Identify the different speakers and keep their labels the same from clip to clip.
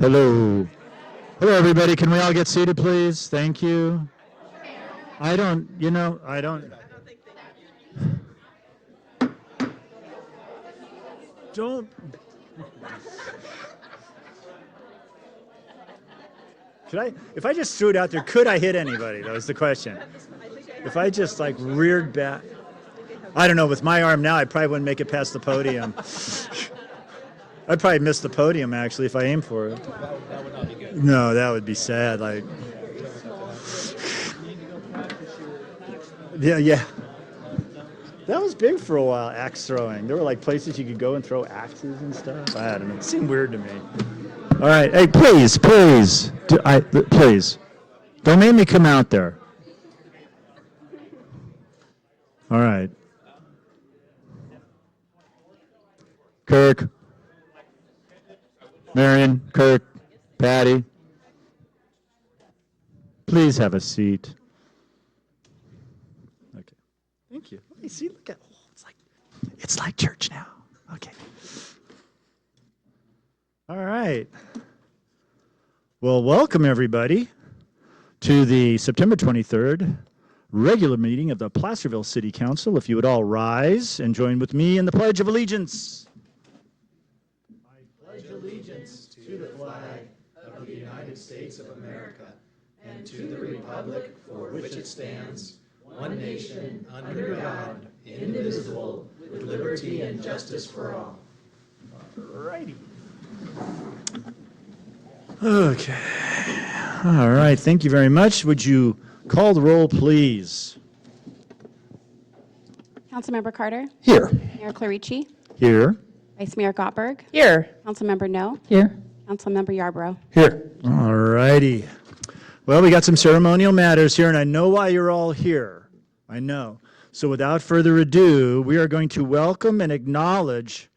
Speaker 1: Hello. Hello, everybody. Can we all get seated, please? Thank you. I don't. Don't. If I just threw it out there, could I hit anybody? That was the question. If I just like reared back, I don't know, with my arm now, I probably wouldn't make it past the podium. I'd probably miss the podium, actually, if I aimed for it.
Speaker 2: That would not be good.
Speaker 1: No, that would be sad. Like, yeah. That was big for a while, axe throwing. There were like places you could go and throw axes and stuff. I don't know. It seemed weird to me. All right. Hey, please. Please. Don't make me come out there. All right. Kirk. Marion, Kirk, Patty. Please have a seat. Okay. Thank you. Hey, see, look at it's like church now. Okay. All right. Well, welcome everybody to the September 23rd regular meeting of the Placerville City Council. If you would all rise and join with me in the Pledge of Allegiance. I pledge allegiance to the flag of the United States of America and to the republic for which it stands, one nation, under God, indivisible, with liberty and justice for all. Righty. Okay. All right. Thank you very much. Would you call the roll, please?
Speaker 3: Councilmember Carter?
Speaker 1: Here.
Speaker 3: Mayor Clarici?
Speaker 1: Here.
Speaker 3: Vice Mayor Gottberg?
Speaker 4: Here.
Speaker 3: Councilmember No?
Speaker 4: Here.
Speaker 3: Councilmember Yarborough?
Speaker 1: Here. All righty. Well, we got some ceremonial matters here, and I know why you're all here. I know. So without further ado, we are going to welcome and acknowledge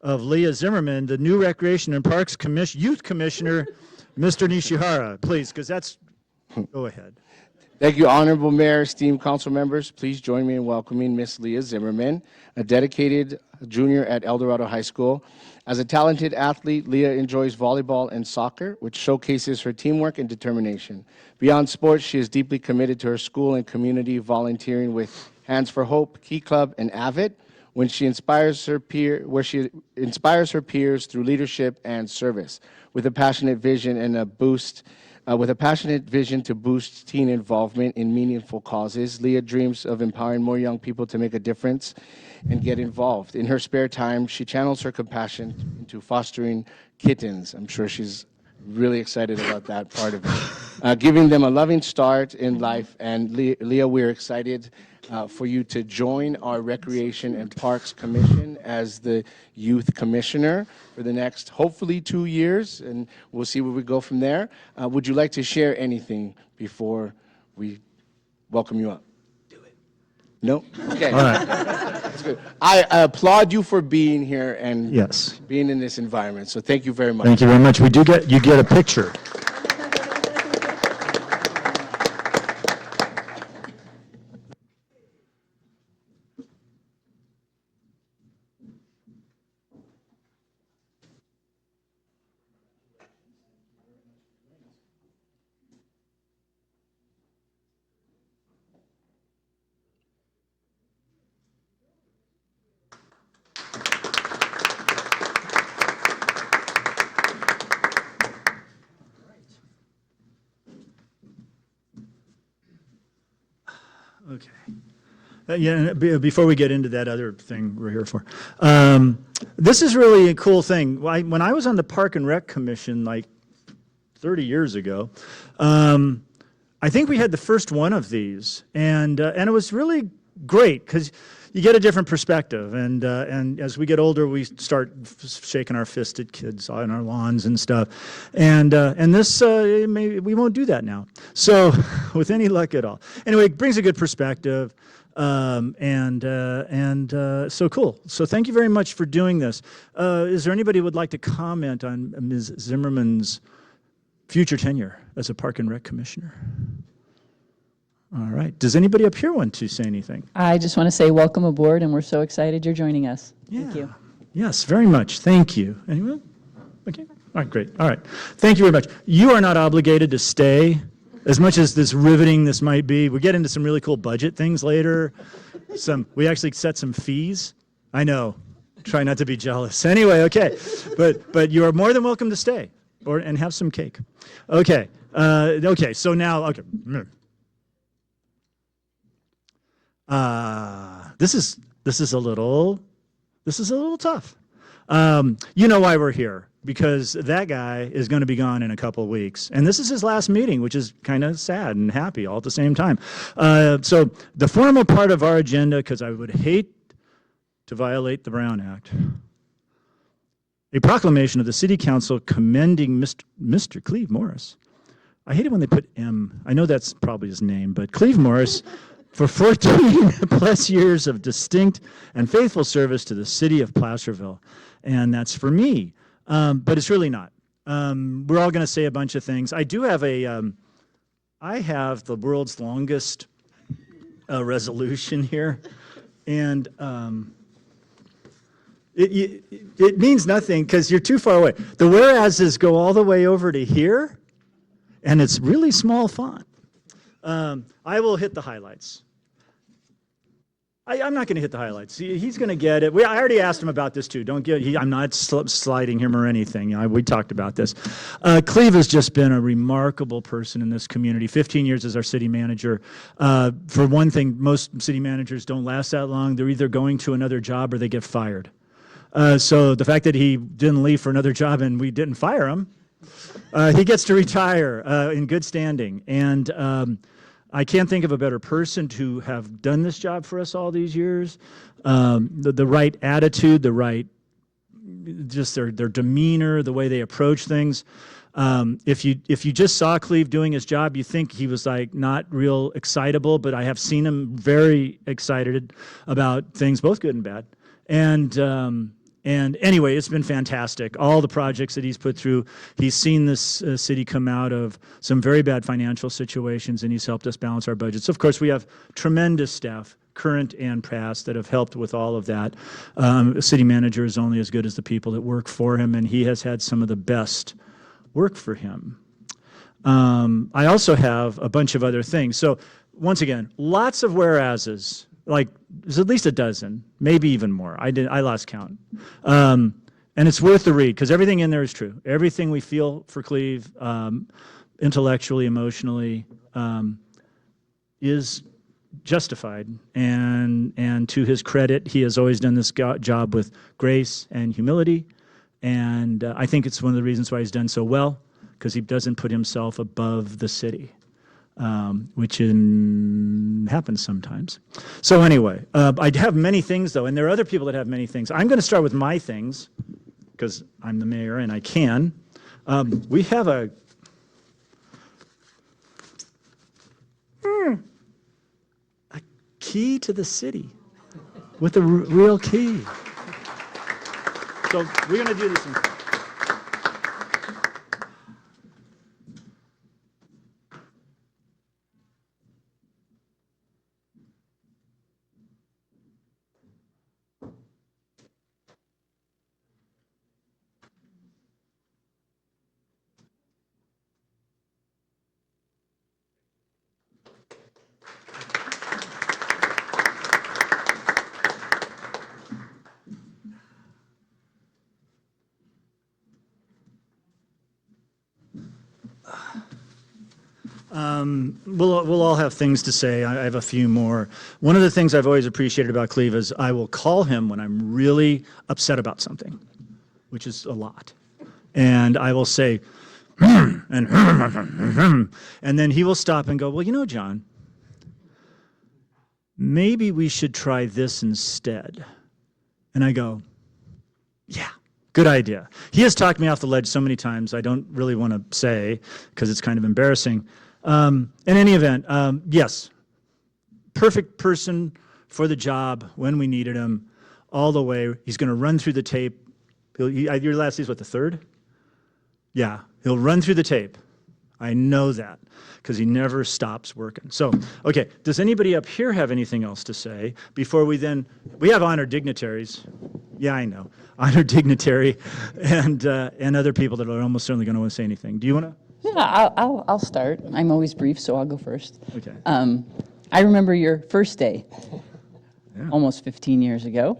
Speaker 1: of Leah Zimmerman, the new Recreation and Parks Youth Commissioner, Mr. Nishihara. Please, because that's... Go ahead.
Speaker 5: Thank you, Honorable Mayor, esteemed council members. Please join me in welcoming Miss Leah Zimmerman, a dedicated junior at El Dorado High School. As a talented athlete, Leah enjoys volleyball and soccer, which showcases her teamwork and determination. Beyond sports, she is deeply committed to her school and community, volunteering with Hands for Hope, Key Club, and AVID, where she inspires her peers through leadership and service. With a passionate vision to boost teen involvement in meaningful causes, Leah dreams of empowering more young people to make a difference and get involved. In her spare time, she channels her compassion into fostering kittens. I'm sure she's really excited about that part of it. Giving them a loving start in life. And Leah, we're excited for you to join our Recreation and Parks Commission as the Youth Commissioner for the next, hopefully, 2 years, and we'll see where we go from there. Would you like to share anything before we welcome you up? Do it. No? Okay.
Speaker 1: All right.
Speaker 5: That's good. I applaud you for being here and
Speaker 1: Yes.
Speaker 5: being in this environment, so thank you very much.
Speaker 1: Thank you very much. You get a picture. Okay. Before we get into that other thing we're here for, this is really a cool thing. When I was on the Park and Rec Commission like 30 years ago, I think we had the first one of these, and it was really great because you get a different perspective, and as we get older, we start shaking our fist at kids on our lawns and stuff, and this we won't do that now. So, with any luck at all, anyway, it brings a good perspective, so cool. So, thank you very much for doing this. Is there anybody who would like to comment on Ms. Zimmerman's future tenure as a Park and Rec Commissioner? All right. Does anybody up here want to say anything?
Speaker 4: I just want to say welcome aboard, and we're so excited you're joining us. Thank you.
Speaker 1: Yes, very much. Thank you. Anyone? Okay. All right, great. All right. Thank you very much. You are not obligated to stay. As much as this riveting this might be, we get into some really cool budget things later. We actually set some fees. I know. Try not to be jealous. Anyway, okay. But you are more than welcome to stay and have some cake. Okay. Okay, so now, okay. This is a little tough. You know why we're here, because that guy is going to be gone in a couple of weeks. And this is his last meeting, which is kind of sad and happy all at the same time. So the formal part of our agenda, because I would hate to violate the Brown Act, a proclamation of the City Council commending Mr. Cleve Morris. I hate it when they put M. I know that's probably his name, but Cleve Morris for 14 plus years of distinct and faithful service to the city of Placerville. And that's for me, but it's really not. We're all going to say a bunch of things. I do have I have the world's longest resolution here, and it means nothing because you're too far away. The whereases go all the way over to here, and it's really small font. I will hit the highlights. I'm not going to hit the highlights. He's going to get it. I already asked him about this too. I'm not sliding him or anything. We talked about this. Cleve has just been a remarkable person in this community. 15 years as our city manager. For one thing, most city managers don't last that long. They're either going to another job or they get fired. So the fact that he didn't leave for another job and we didn't fire him, he gets to retire in good standing. And I can't think of a better person to have done this job for us all these years. The right attitude, just their demeanor, the way they approach things. If you just saw Cleve doing his job, you think he was like not real excitable, but I have seen him very excited about things, both good and bad. And anyway, it's been fantastic. All the projects that he's put through, he's seen this city come out of some very bad financial situations, and he's helped us balance our budgets. Of course, we have tremendous staff, current and past, that have helped with all of that. A city manager is only as good as the people that work for him, and he has had some of the best work for him. I also have a bunch of other things. So once again, lots of whereases. Like, there's at least a dozen, maybe even more. I lost count. And it's worth the read, because everything in there is true. Everything we feel for Cleve, intellectually, emotionally, is justified. And to his credit, he has always done this job with grace and humility. And I think it's one of the reasons why he's done so well, because he doesn't put himself above the city. Which happens sometimes. So anyway, I have many things though, and there are other people that have many things. I'm going to start with my things, because I'm the mayor and I can. We have a key to the city with a real key. So we're going to do this in We'll all have things to say. I have a few more. One of the things I've always appreciated about Cleve is I will call him when I'm really upset about something, which is a lot. And I will say, and then he will stop and go, well, you know, John, maybe we should try this instead. And I go, yeah. Good idea. He has talked me off the ledge so many times, I don't really want to say, because it's kind of embarrassing. In any event, yes, perfect person for the job when we needed him, all the way. He's going to run through the tape. Your last is what, the third? Yeah, he'll run through the tape. I know that because he never stops working. So, okay, does anybody up here have anything else to say before we have honored dignitaries. Yeah, I know. Honored dignitary and other people that are almost certainly going to want to say anything. Do you want to?
Speaker 4: Yeah, I'll start. I'm always brief, so I'll go first.
Speaker 1: Okay.
Speaker 4: I remember your first day, almost 15 years ago.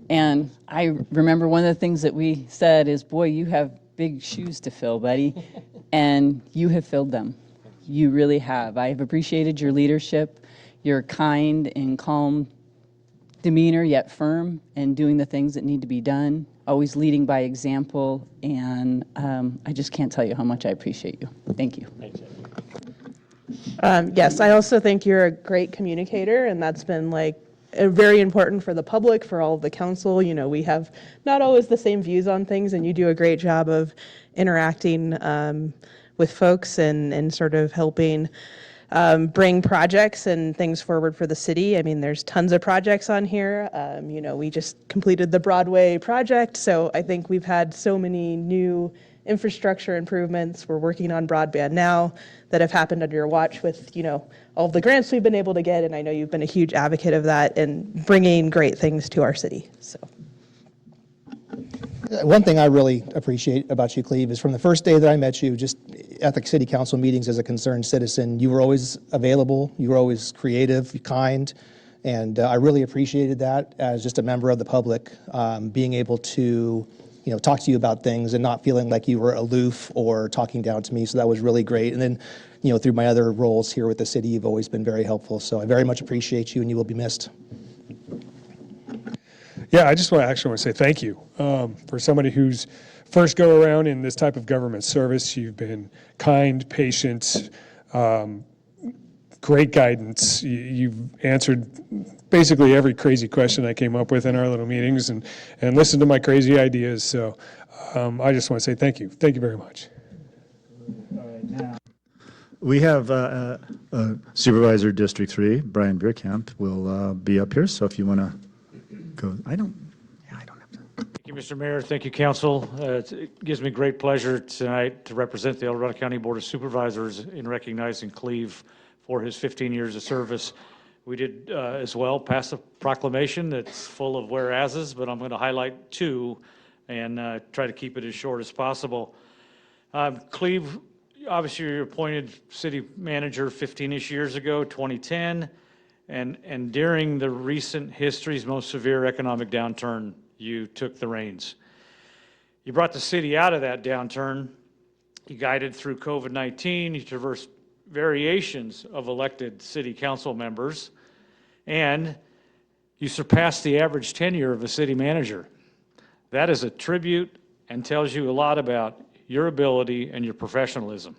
Speaker 4: And I remember one of the things that we said is, boy, you have big shoes to fill, buddy. And you have filled them. You really have. I've appreciated your leadership, your kind and calm demeanor, yet firm, and doing the things that need to be done, always leading by example. And I just can't tell you how much I appreciate you. Thank you.
Speaker 2: Yes, I also think you're a great communicator, and that's been like very important for the public, for all of the council. You know, we have not always the same views on things, and you do a great job of interacting with folks and sort of helping bring projects and things forward for the city. I mean, there's tons of projects on here. You know, we just completed the Broadway project, so I think we've had so many new infrastructure improvements. We're working on broadband now that have happened under your watch with, you know, all of the grants we've been able to get, and I know you've been a huge advocate of that and bringing great things to our city. So.
Speaker 6: One thing I really appreciate about you, Cleve, is from the first day that I met you, just at the city council meetings as a concerned citizen, you were always available, you were always creative, kind, and I really appreciated that as just a member of the public, being able to, you know, talk to you about things and not feeling like you were aloof or talking down to me. So that was really great. And then, you know, through my other roles here with the city, you've always been very helpful. So I very much appreciate you, and you will be missed.
Speaker 7: Yeah, I just want to say thank you. For somebody who's first go around in this type of government service, you've been kind, patient, great guidance. You've answered basically every crazy question I came up with in our little meetings and listened to my crazy ideas. So I just want to say thank you. Thank you very much.
Speaker 1: We have Supervisor District 3, Brian Bierkamp, will be up here. So if you want to go, I don't have to.
Speaker 8: Thank you, Mr. Mayor. Thank you, Council. It gives me great pleasure tonight to represent the El Dorado County Board of Supervisors in recognizing Cleve for his 15 years of service. We did as well pass a proclamation that's full of whereases, but I'm going to highlight two and try to keep it as short as possible. Cleve, obviously you're appointed city manager 15-ish years ago, 2010, and during the recent history's most severe economic downturn, you took the reins. You brought the city out of that downturn. You guided through COVID-19. You traversed variations of elected city council members, and you surpassed the average tenure of a city manager. That is a tribute and tells you a lot about your ability and your professionalism.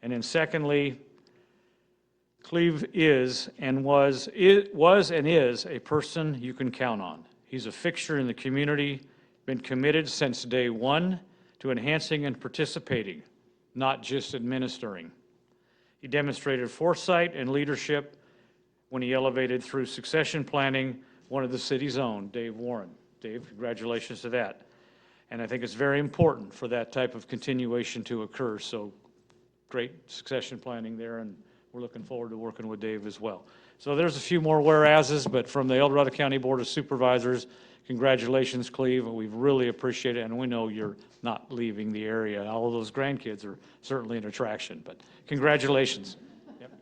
Speaker 8: And then secondly, Cleve is and was and is a person you can count on. He's a fixture in the community, been committed since day one to enhancing and participating, not just administering. He demonstrated foresight and leadership when he elevated through succession planning one of the city's own, Dave Warren. Dave, congratulations to that. And I think it's very important for that type of continuation to occur. So great succession planning there, and we're looking forward to working with Dave as well. So there's a few more whereases, but from the El Dorado County Board of Supervisors, congratulations, Cleve. We really appreciate it, and we know you're not leaving the area. All of those grandkids are certainly an attraction, but congratulations. Yep.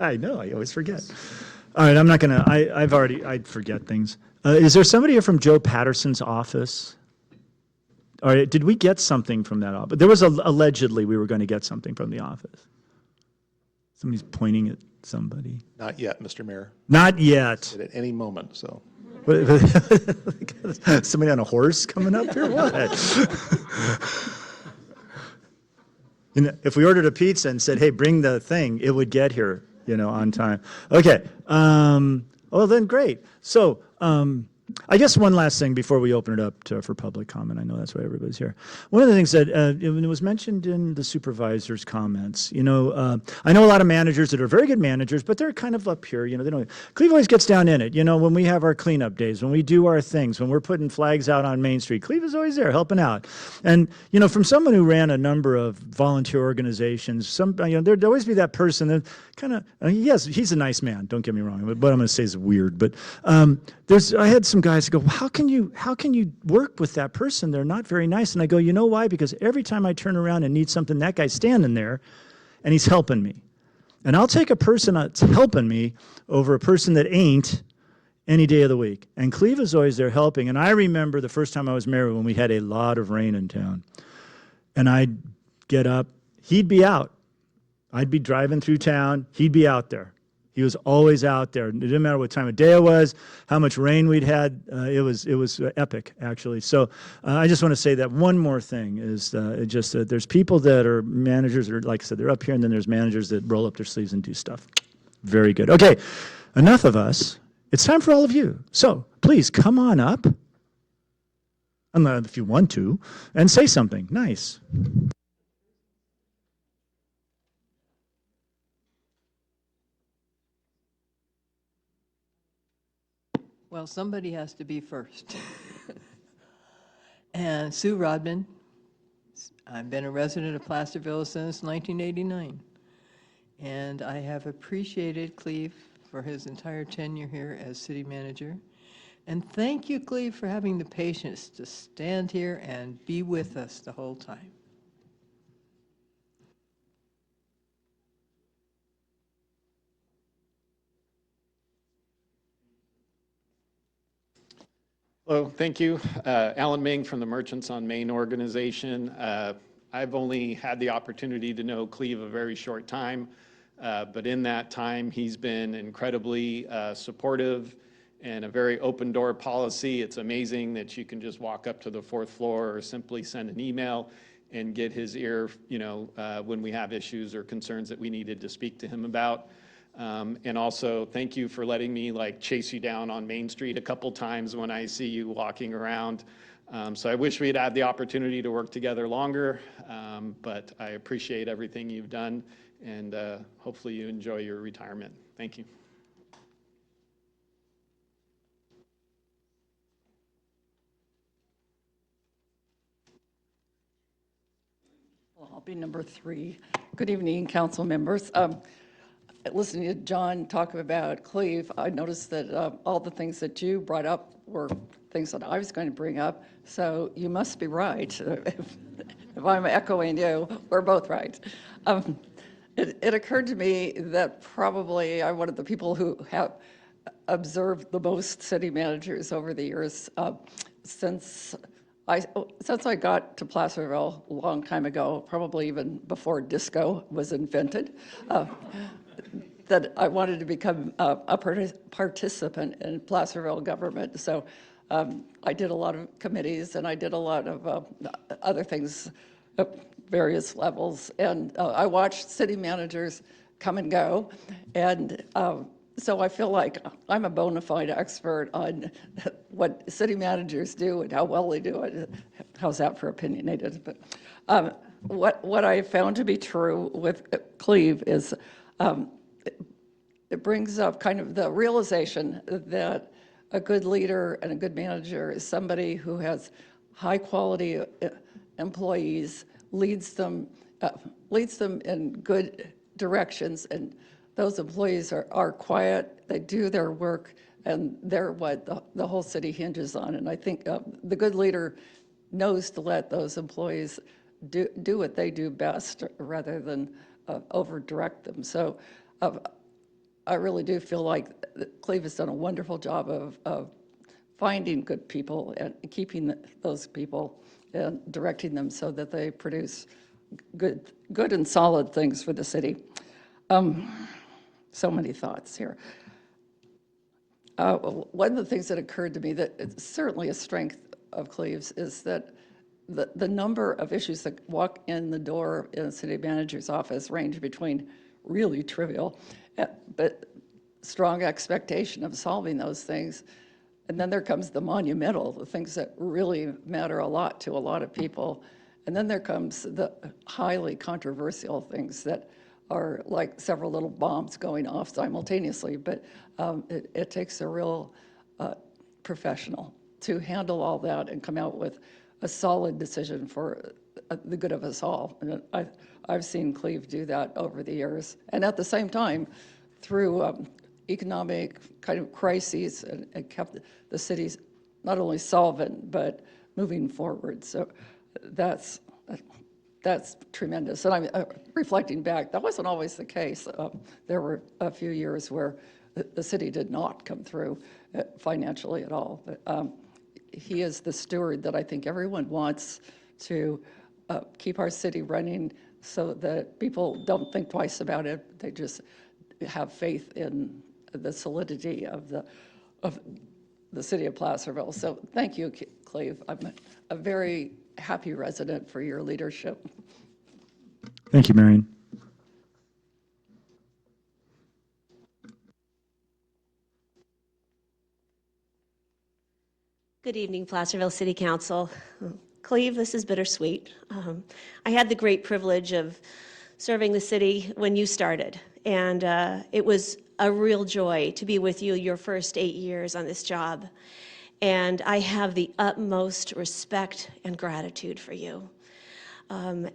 Speaker 1: I know, I always forget. All right, I'm not gonna, I forget things. Is there somebody here from Joe Patterson's office? All right, did we get something from that office? There was allegedly we were going to get something from the office. Somebody's pointing at somebody.
Speaker 9: Not yet, Mr. Mayor.
Speaker 1: Not yet.
Speaker 9: At any moment, so.
Speaker 1: Somebody on a horse coming up here? What? You know, if we ordered a pizza and said, hey, bring the thing, it would get here, you know, on time. Okay. Well, then, great. So, I guess one last thing before we open it up for public comment. I know that's why everybody's here. One of the things that it was mentioned in the supervisor's comments, I know a lot of managers that are very good managers, but they're kind of up here. They don't. Cleve always gets down in it. When we have our cleanup days, when we do our things, when we're putting flags out on Main Street, Cleve is always there helping out. And from someone who ran a number of volunteer organizations, there'd always be that person that kind of. Yes, he's a nice man. Don't get me wrong. But what I'm going to say is weird. But I had some guys go, how can you work with that person? They're not very nice. And I go, you know why? Because every time I turn around and need something, that guy's standing there and he's helping me. And I'll take a person that's helping me over a person that ain't any day of the week. And Cleve is always there helping. And I remember the first time I was married when we had a lot of rain in town. And I'd get up, he'd be out. I'd be driving through town, he'd be out there. He was always out there. It didn't matter what time of day it was, how much rain we'd had. It was epic, actually. So I just want to say that one more thing is just that there's people that are managers, or like I said, they're up here, and then there's managers that roll up their sleeves and do stuff. Very good. Okay, enough of us. It's time for all of you. So please come on up, if you want to, and say something nice.
Speaker 10: Well, somebody has to be first. And Sue Rodman, I've been a resident of Placerville since 1989. And I have appreciated Cleve for his entire tenure here as city manager. And thank you, Cleve, for having the patience to stand here and be with us the whole time.
Speaker 11: Hello, thank you. Alan Ming from the Merchants on Main organization. I've only had the opportunity to know Cleve a very short time, but in that time he's been incredibly supportive and a very open door policy. It's amazing that you can just walk up to the fourth floor or simply send an email and get his ear, when we have issues or concerns that we needed to speak to him about. And also, thank you for letting me chase you down on Main Street a couple times when I see you walking around. So I wish we'd had the opportunity to work together longer, but I appreciate everything you've done, and hopefully you enjoy your retirement. Thank you.
Speaker 12: Well, I'll be number 3. Good evening, council members. Listening to John talk about Cleve, I noticed that all the things that you brought up were things that I was going to bring up, so you must be right. If I'm echoing you, we're both right. It occurred to me that probably I'm one of the people who have observed the most city managers over the years. Since I got to Placerville a long time ago, probably even before disco was invented, that I wanted to become a participant in Placerville government. So I did a lot of committees and I did a lot of other things at various levels. And I watched city managers come and go. And so I feel like I'm a bona fide expert on what city managers do and how well they do it. How's that for opinionated? But what I found to be true with Cleve is it brings up kind of the realization that a good leader and a good manager is somebody who has high quality employees, leads them in good directions, and those employees are quiet, they do their work, and they're what the whole city hinges on. And I think the good leader knows to let those employees do what they do best rather than over direct them. So I really do feel like Cleve has done a wonderful job of finding good people and keeping those people and directing them so that they produce good and solid things for the city. So many thoughts here. One of the things that occurred to me that it's certainly a strength of Cleve's is that the number of issues that walk in the door in the city manager's office range between really trivial, but strong expectation of solving those things. And then there comes the monumental, the things that really matter a lot to a lot of people. And then there comes the highly controversial things that are like several little bombs going off simultaneously. But it takes a real professional to handle all that and come out with a solid decision for the good of us all. And I've seen Cleve do that over the years. And at the same time, through economic kind of crises, and kept the cities not only solvent, but moving forward. So that's tremendous. And I'm reflecting back, that wasn't always the case. There were a few years where the city did not come through financially at all. But he is the steward that I think everyone wants to keep our city running so that people don't think twice about it. They just have faith in the solidity of the city of Placerville. So thank you, Cleve. I'm a very happy resident for your leadership.
Speaker 1: Thank you, Marion.
Speaker 13: Good evening, Placerville City Council. Cleve, this is bittersweet. I had the great privilege of serving the city when you started, and it was a real joy to be with you your first 8 years on this job. And I have the utmost respect and gratitude for you.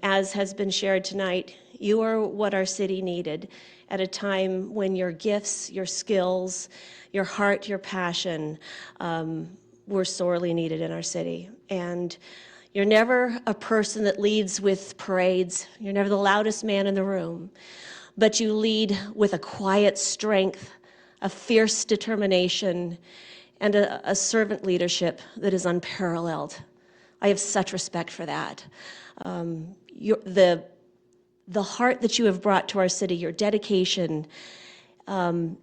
Speaker 13: As has been shared tonight, you are what our city needed at a time when your gifts, your skills, your heart, your passion were sorely needed in our city. And you're never a person that leads with parades. You're never the loudest man in the room, but you lead with a quiet strength, a fierce determination, and a servant leadership that is unparalleled. I have such respect for that. The heart that you have brought to our city, your dedication,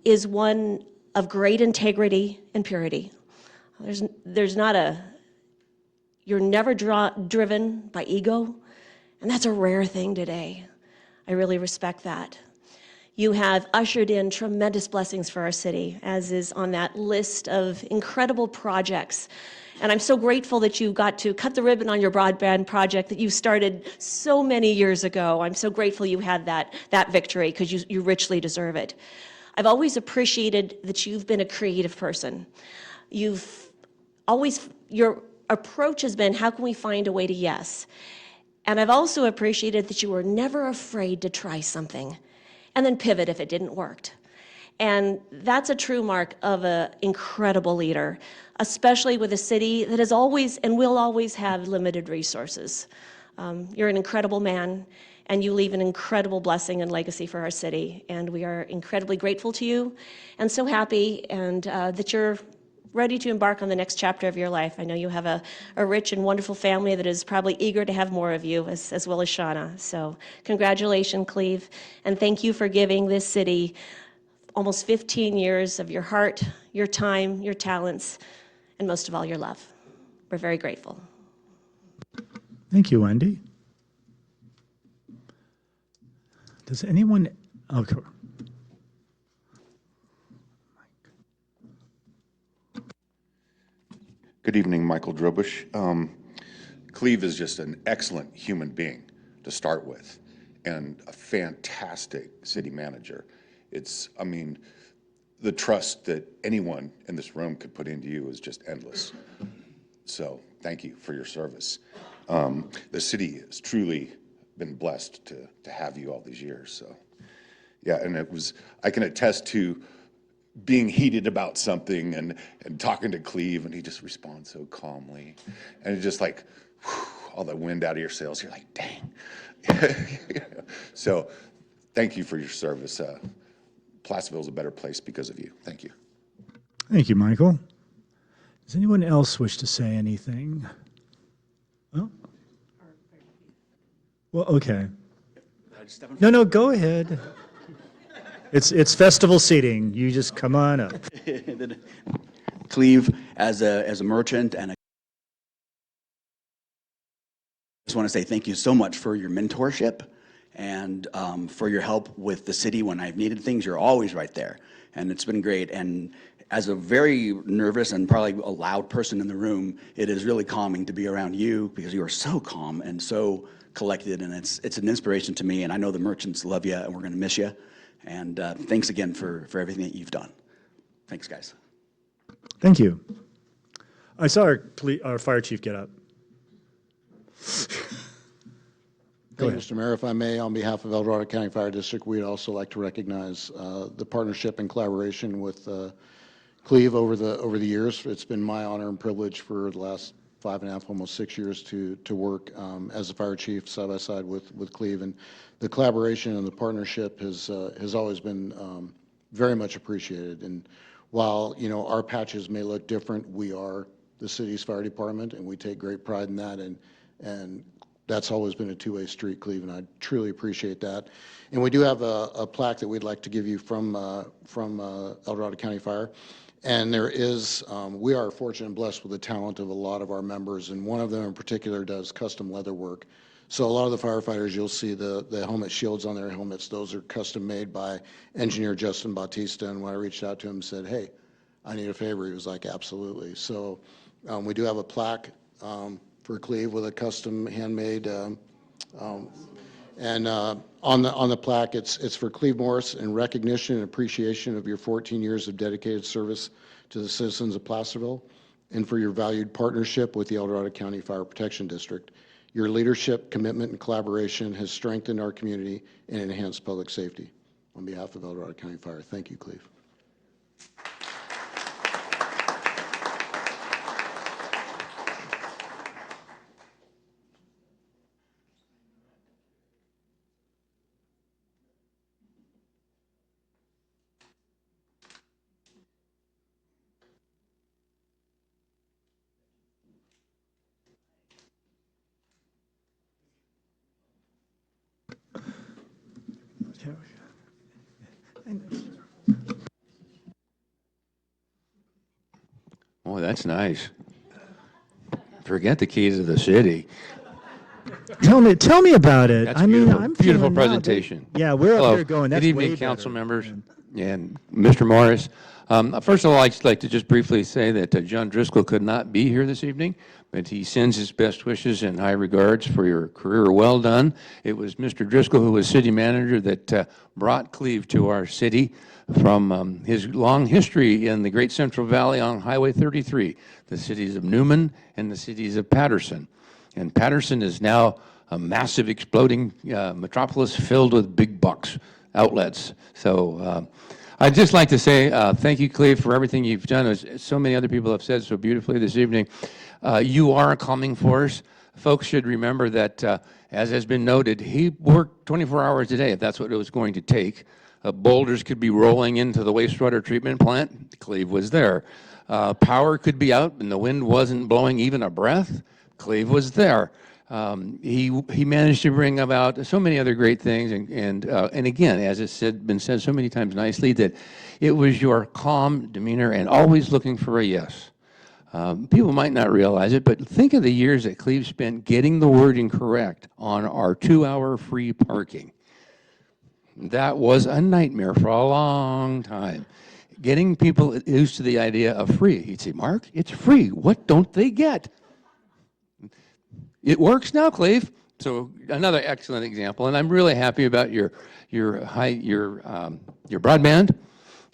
Speaker 13: is one of great integrity and purity. There's not you're never driven by ego, and that's a rare thing today. I really respect that. You have ushered in tremendous blessings for our city, as is on that list of incredible projects. And I'm so grateful that you got to cut the ribbon on your broadband project that you started so many years ago. I'm so grateful you had that victory, because you richly deserve it. I've always appreciated that you've been a creative person. Your approach has been, how can we find a way to yes? And I've also appreciated that you were never afraid to try something and then pivot if it didn't work. And that's a true mark of an incredible leader, especially with a city that has always and will always have limited resources. You're an incredible man, and you leave an incredible blessing and legacy for our city. And we are incredibly grateful to you and so happy that you're ready to embark on the next chapter of your life. I know you have a rich and wonderful family that is probably eager to have more of you, as well as Shauna. So congratulations, Cleve, and thank you for giving this city almost 15 years of your heart, your time, your talents, and most of all, your love. We're very grateful.
Speaker 1: Thank you, Wendy. Does anyone, okay.
Speaker 14: Good evening, Michael Drobush. Cleve is just an excellent human being to start with, and a fantastic city manager. The trust that anyone in this room could put into you is just endless. So thank you for your service. The city has truly been blessed to have you all these years. So yeah, and I can attest to being heated about something and talking to Cleve, and he just responds so calmly. And it's just like, whew, all the wind out of your sails. You're like, dang. So thank you for your service. Placerville's a better place because of you. Thank you.
Speaker 1: Thank you, Michael. Does anyone else wish to say anything? Oh. Well, okay. No, go ahead. It's festival seating. You just come on up.
Speaker 15: Cleve, as a merchant, and I just want to say thank you so much for your mentorship and for your help with the city when I've needed things. You're always right there, and it's been great. And as a very nervous and probably a loud person in the room, it is really calming to be around you because you are so calm and so collected, and it's an inspiration to me. And I know the merchants love you, and we're going to miss you. And thanks again for everything that you've done. Thanks, guys.
Speaker 1: Thank you. I saw our fire chief get up. Go ahead.
Speaker 16: Mr. Mayor, if I may, on behalf of El Dorado County Fire District, we'd also like to recognize the partnership and collaboration with Cleve over the years. It's been my honor and privilege for the last 5.5, almost 6 years to work as a fire chief side by side with Cleve, and the collaboration and the partnership has always been very much appreciated. And while our patches may look different, we are the city's fire department, and we take great pride in that. And that's always been a two-way street, Cleve, and I truly appreciate that. And we do have a plaque that we'd like to give you from El Dorado County Fire. And there is, we are fortunate and blessed with the talent of a lot of our members, and one of them in particular does custom leather work. So a lot of the firefighters, you'll see the helmet shields on their helmets. Those are custom made by engineer Justin Bautista. And when I reached out to him and said, hey, I need a favor, he was like, absolutely. So we do have a plaque for Cleve with a custom handmade, and on the plaque, it's for Cleve Morris in recognition and appreciation of your 14 years of dedicated service to the citizens of Placerville, and for your valued partnership with the El Dorado County Fire Protection District. Your leadership, commitment, and collaboration has strengthened our community and enhanced public safety. On behalf of El Dorado County Fire, thank you, Cleve.
Speaker 17: Oh, that's nice. Forget the keys of the city.
Speaker 1: Tell me about it.
Speaker 17: That's
Speaker 1: I mean,
Speaker 17: beautiful.
Speaker 1: I'm
Speaker 17: Beautiful
Speaker 1: feeling
Speaker 17: presentation.
Speaker 1: Yeah, we're
Speaker 17: Hello.
Speaker 1: up here going. That's
Speaker 17: Good evening,
Speaker 1: way
Speaker 17: council
Speaker 1: better.
Speaker 17: members and Mr. Morris. First of all, I'd just like to just briefly say that John Driscoll could not be here this evening, but he sends his best wishes and high regards for your career well done. It was Mr. Driscoll, who was city manager, that brought Cleve to our city from his long history in the Great Central Valley on Highway 33, the cities of Newman and the cities of Patterson. And Patterson is now a massive exploding metropolis filled with big box outlets. So I'd just like to say thank you, Cleve, for everything you've done. As so many other people have said so beautifully this evening, you are a calming force. Folks should remember that, as has been noted, he worked 24 hours a day, if that's what it was going to take. Boulders could be rolling into the wastewater treatment plant. Cleve was there. Power could be out and the wind wasn't blowing even a breath. Cleve was there. He managed to bring about so many other great things, and again, as it's been said so many times nicely, that it was your calm demeanor and always looking for a yes. People might not realize it, but think of the years that Cleve spent getting the wording correct on our 2-hour free parking. That was a nightmare for a long time. Getting people used to the idea of free. He'd say, Mark, it's free. What don't they get? It works now, Cleve. So another excellent example, and I'm really happy about your broadband.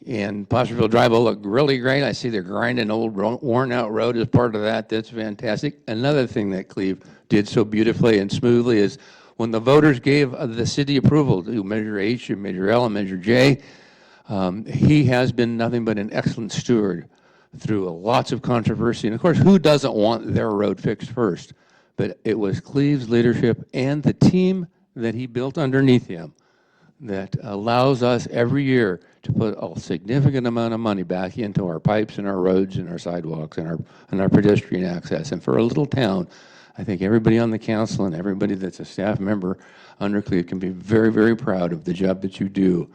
Speaker 17: And Placerville Drive will look really great. I see they're grinding old worn-out road as part of that. That's fantastic. Another thing that Cleve did so beautifully and smoothly is when the voters gave the city approval to Measure H and Measure L and Measure J, he has been nothing but an excellent steward through lots of controversy. And of course, who doesn't want their road fixed first? But it was Cleve's leadership and the team that he built underneath him that allows us every year to put a significant amount of money back into our pipes and our roads and our sidewalks and our pedestrian access. And for a little town, I think everybody on the council and everybody that's a staff member under Cleve can be very, very proud of the job that you do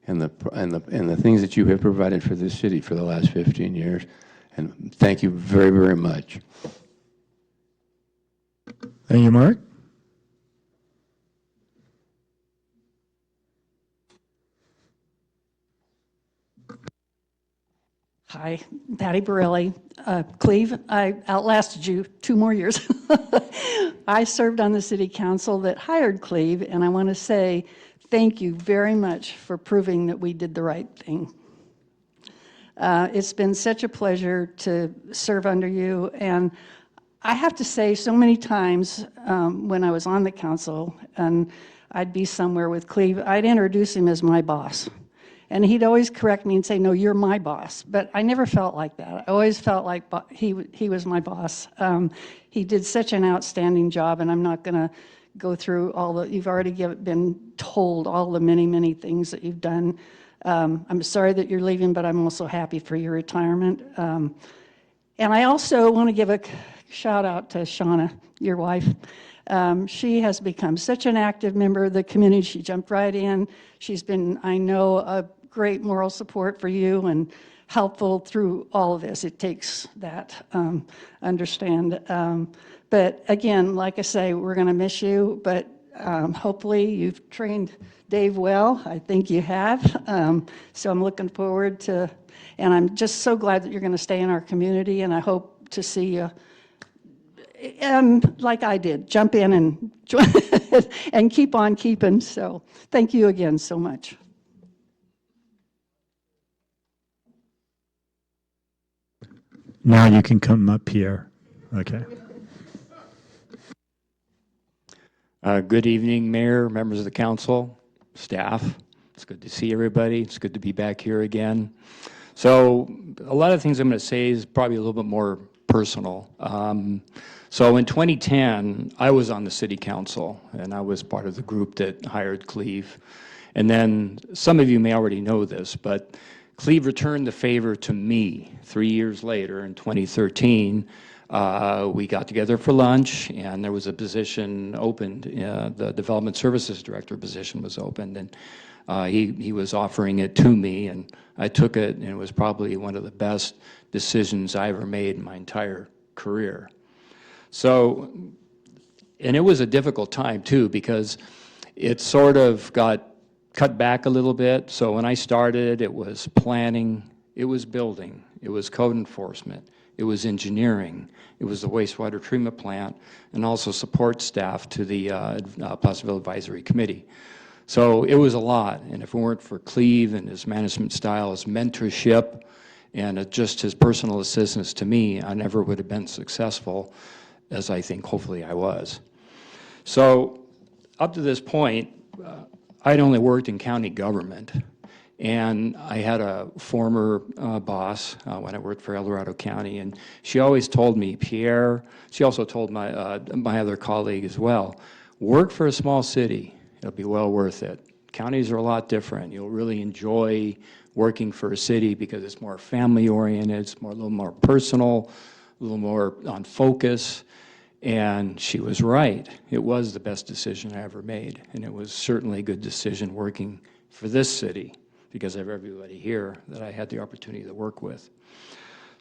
Speaker 17: and the things that you have provided for this city for the last 15 years. And thank you very, very much.
Speaker 1: Thank you, Mark.
Speaker 18: Hi, Patty Borelli. Cleve, I outlasted you 2 more years. I served on the city council that hired Cleve, and I want to say thank you very much for proving that we did the right thing. It's been such a pleasure to serve under you, and I have to say so many times when I was on the council and I'd be somewhere with Cleve, I'd introduce him as my boss. And he'd always correct me and say, no, you're my boss. But I never felt like that. I always felt like he was my boss. He did such an outstanding job, and I'm not going to go through all the, you've already been told all the many, many things that you've done. I'm sorry that you're leaving, but I'm also happy for your retirement. And I also want to give a shout out to Shauna, your wife. She has become such an active member of the community. She jumped right in. She's been, I know, a great moral support for you and helpful through all of this. It takes that, understand. But again, like I say, we're going to miss you, but hopefully you've trained Dave well. I think you have. So I'm looking forward to, and I'm just so glad that you're going to stay in our community, and I hope to see you, like I did, jump in and join and keep on keeping. So thank you again so much.
Speaker 1: Now you can come up here. Okay.
Speaker 19: Good evening, Mayor, members of the council, staff. It's good to see everybody. It's good to be back here again. So a lot of things I'm going to say is probably a little bit more personal. So in 2010, I was on the city council, and I was part of the group that hired Cleve. And then some of you may already know this, but Cleve returned the favor to me 3 years later in 2013. We got together for lunch, and there was a position opened. The Development Services Director position was opened, and he was offering it to me, and I took it, and it was probably one of the best decisions I ever made in my entire career. So, and it was a difficult time too, because it sort of got cut back a little bit. So when I started, it was planning, it was building, it was code enforcement, it was engineering, it was the wastewater treatment plant, and also support staff to the Placerville Advisory Committee. So it was a lot, and if it weren't for Cleve and his management style, his mentorship, and just his personal assistance to me, I never would have been successful as I think hopefully I was. So up to this point, I'd only worked in county government, and I had a former boss when I worked for El Dorado County, and she always told me, Pierre, she also told my, my other colleague as well, work for a small city, it'll be well worth it. Counties are a lot different. You'll really enjoy working for a city because it's more family-oriented, it's more, a little more personal, a little more on focus. And she was right. It was the best decision I ever made. And it was certainly a good decision working for this city because of everybody here that I had the opportunity to work with.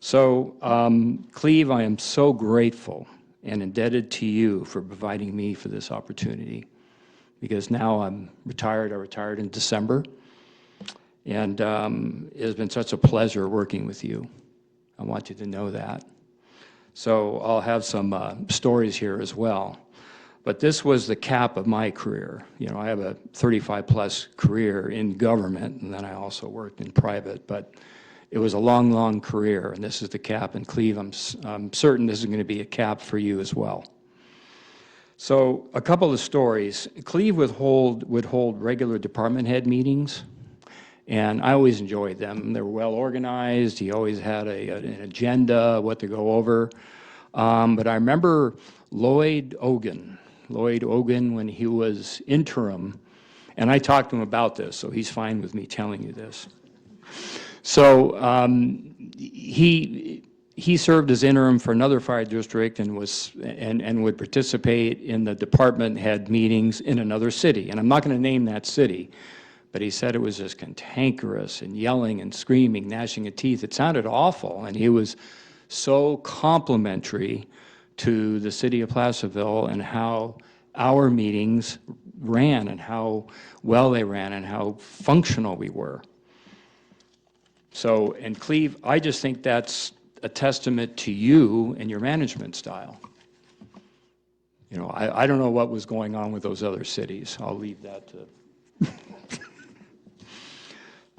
Speaker 19: So, Cleve, I am so grateful and indebted to you for providing me for this opportunity because now I'm retired. I retired in December. And it has been such a pleasure working with you. I want you to know that. So I'll have some stories here as well. But this was the cap of my career. You know, I have a 35-plus career in government, and then I also worked in private. But it was a long, long career, and this is the cap. And Cleve, I'm certain this is going to be a cap for you as well. So a couple of stories. Cleve would hold regular department head meetings, and I always enjoyed them. They were well organized. He always had an agenda, what to go over. But I remember Lloyd Ogun, when he was interim, and I talked to him about this, so he's fine with me telling you this. So he served as interim for another fire district and would participate in the department head meetings in another city. And I'm not going to name that city, but he said it was just cantankerous and yelling and screaming, gnashing of teeth. It sounded awful, and he was so complimentary to the city of Placerville and how our meetings ran and how well they ran and how functional we were. So, and Cleve, I just think that's a testament to you and your management style. You know, I don't know what was going on with those other cities. I'll leave that to.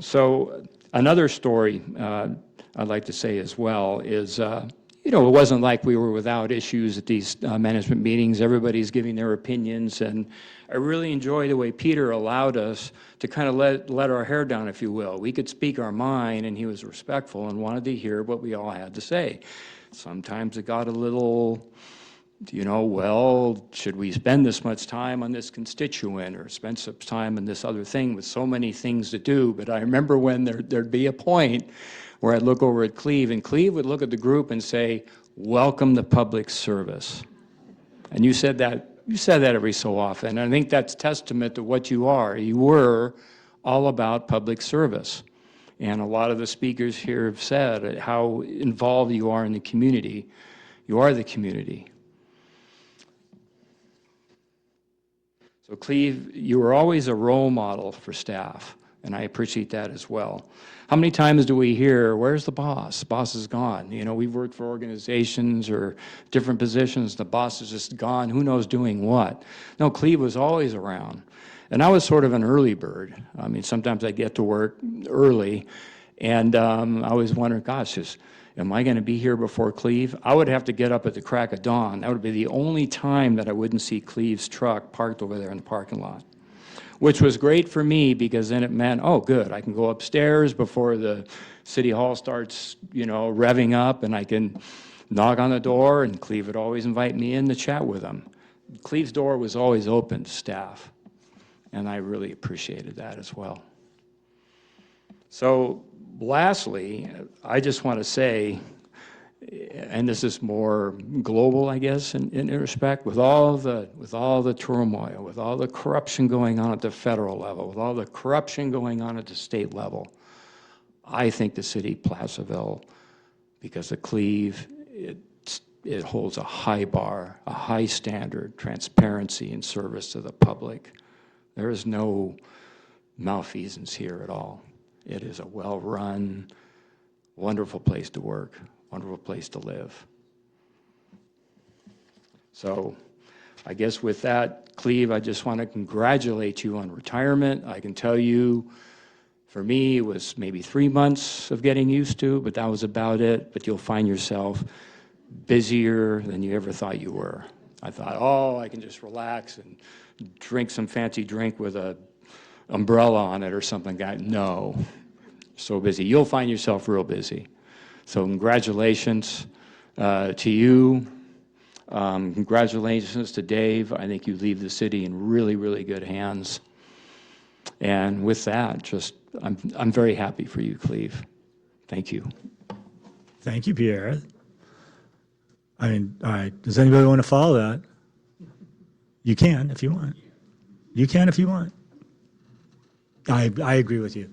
Speaker 19: So another story I'd like to say as well is, you know, it wasn't like we were without issues at these management meetings. Everybody's giving their opinions, and I really enjoy the way Peter allowed us to kind of let our hair down, if you will. We could speak our mind, and he was respectful and wanted to hear what we all had to say. Sometimes it got a little, you know, well, should we spend this much time on this constituent or spend some time on this other thing with so many things to do? But I remember when there'd be a point where I'd look over at Cleve, and Cleve would look at the group and say, welcome to public service. And you said that every so often. And I think that's testament to what you are. You were all about public service. And a lot of the speakers here have said how involved you are in the community. You are the community. So Cleve, you were always a role model for staff, and I appreciate that as well. How many times do we hear, where's the boss? The boss is gone. You know, we've worked for organizations or different positions, the boss is just gone, who knows doing what? No, Cleve was always around. And I was sort of an early bird. I mean, sometimes I get to work early, and I was wondering, gosh, am I going to be here before Cleve? I would have to get up at the crack of dawn. That would be the only time that I wouldn't see Cleve's truck parked over there in the parking lot, which was great for me because then it meant, oh, good, I can go upstairs before the city hall starts, you know, revving up, and I can knock on the door, and Cleve would always invite me in to chat with him. Cleve's door was always open to staff, and I really appreciated that as well. So lastly, I just want to say, and this is more global, I guess, in respect, with all the turmoil, with all the corruption going on at the federal level, with all the corruption going on at the state level, I think the city of Placerville, because of Cleve, it holds a high bar, a high standard, transparency and service to the public. There is no malfeasance here at all. It is a well-run, wonderful place to work, wonderful place to live. So I guess with that, Cleve, I just want to congratulate you on retirement. I can tell you, for me, it was maybe 3 months of getting used to, but that was about it. But you'll find yourself busier than you ever thought you were. I thought, oh, I can just relax and drink some fancy drink with a umbrella on it or something. No, so busy. You'll find yourself real busy. So congratulations to you. Congratulations to Dave. I think you leave the city in really, really good hands. And with that, just I'm very happy for you, Cleve. Thank you.
Speaker 1: Thank you, Pierre. I mean, all right, does anybody want to follow that? You can if you want. You can if you want. I agree with you.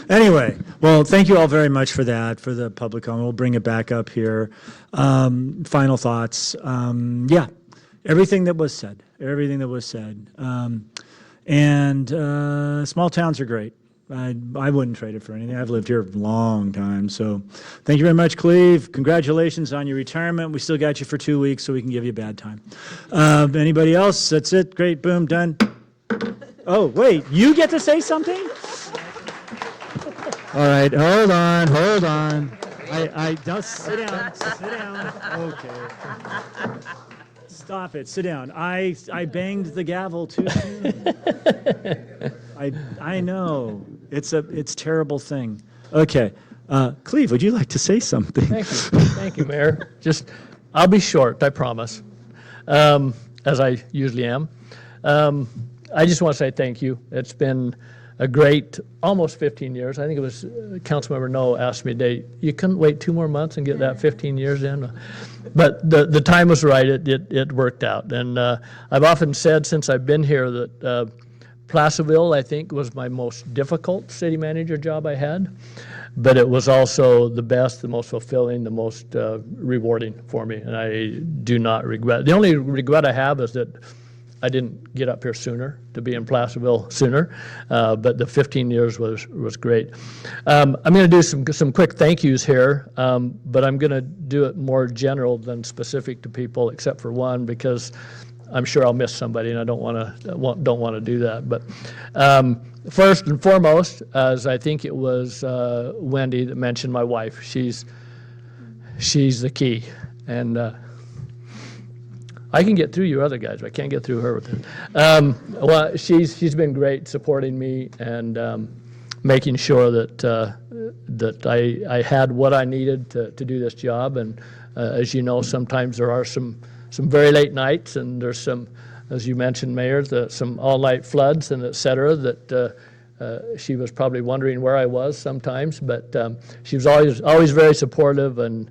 Speaker 1: Anyway, well, thank you all very much for that, for the public comment. We'll bring it back up here. Final thoughts. Yeah, everything that was said, small towns are great. I wouldn't trade it for anything. I've lived here a long time. So thank you very much, Cleve. Congratulations on your retirement. We still got you for 2 weeks, so we can give you a bad time. Anybody else? That's it. Great. Boom. Done. Oh, wait. You get to say something? All right. Hold on. I just sit down. Okay. Stop it. Sit down. I banged the gavel too soon. I know. It's a terrible thing. Okay. Cleve, would you like to say something?
Speaker 20: Thank you, Mayor. I'll be short, I promise, as I usually am. I just want to say thank you. It's been a great almost 15 years. I think it was Councilmember No asked me today, you couldn't wait 2 more months and get that 15 years in? But the time was right. It worked out. And I've often said since I've been here that Placerville, I think, was my most difficult city manager job I had. But it was also the best, the most fulfilling, the most rewarding for me. And I do not regret. The only regret I have is that I didn't get up here sooner, to be in Placerville sooner, but the 15 years was great. I'm going to do some quick thank yous here, but I'm going to do it more general than specific to people, except for one, because I'm sure I'll miss somebody, and I don't want to do that. But first and foremost, as I think it was Wendy that mentioned my wife, she's the key, and I can get through you other guys, but I can't get through her with it. Well, she's been great supporting me and making sure that I had what I needed to do this job. And as you know, sometimes there are some very late nights, and there's some, as you mentioned, Mayor, some all-night floods and et cetera that she was probably wondering where I was sometimes, but she was always very supportive, and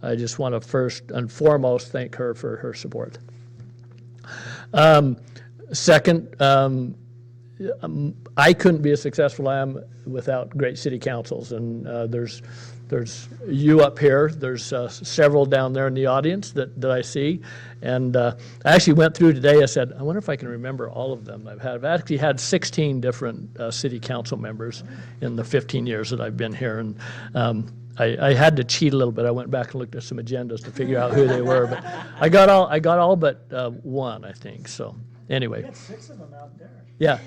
Speaker 20: I just want to first and foremost thank her for her support. Second, I couldn't be as successful as I am without great city councils, and there's you up here, there's several down there in the audience that I see, and I actually went through today, I said, I wonder if I can remember all of them I've had. I've actually had 16 different city council members in the 15 years that I've been here, and I had to cheat a little bit. I went back and looked at some agendas to figure out who they were, but I got all but one, I think. So anyway.
Speaker 1: You got 6 of them out there.
Speaker 20: Yeah.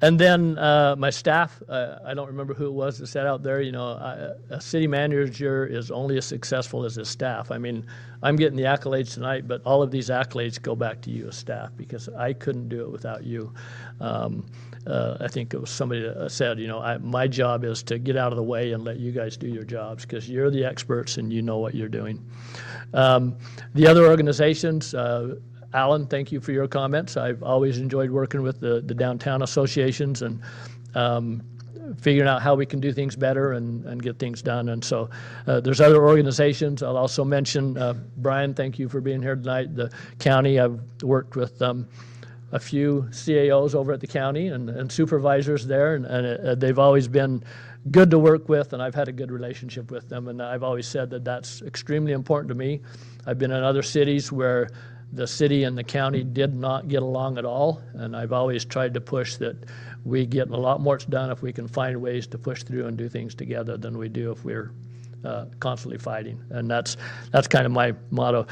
Speaker 20: And then my staff, I don't remember who it was that sat out there. You know, a city manager is only as successful as his staff. I mean, I'm getting the accolades tonight, but all of these accolades go back to you as staff, because I couldn't do it without you. I think it was somebody that said, you know, my job is to get out of the way and let you guys do your jobs, because you're the experts and you know what you're doing. The other organizations, Alan, thank you for your comments. I've always enjoyed working with the downtown associations and figuring out how we can do things better and get things done. And so there's other organizations. I'll also mention, Brian, thank you for being here tonight. The county, I've worked with a few CAOs over at the county and supervisors there, and they've always been good to work with, and I've had a good relationship with them, and I've always said that that's extremely important to me. I've been in other cities where the city and the county did not get along at all, and I've always tried to push that we get a lot more done if we can find ways to push through and do things together than we do if we're constantly fighting, and that's kind of my motto.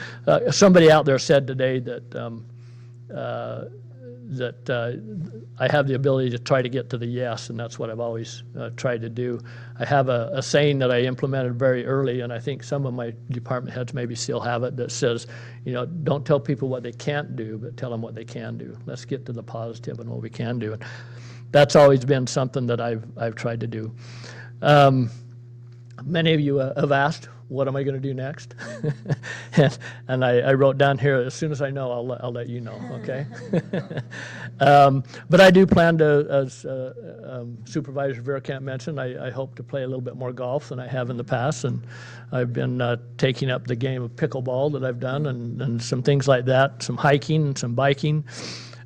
Speaker 20: Somebody out there said today that I have the ability to try to get to the yes, and that's what I've always tried to do. I have a saying that I implemented very early, and I think some of my department heads maybe still have it, that says, you know, don't tell people what they can't do, but tell them what they can do. Let's get to the positive and what we can do. And that's always been something that I've tried to do. Many of you have asked, what am I going to do next? and I wrote down here, as soon as I know, I'll let you know, okay? But I do plan to, as Supervisor Verkamp mentioned, I hope to play a little bit more golf than I have in the past, and I've been taking up the game of pickleball that I've done, and some things like that, some hiking and some biking.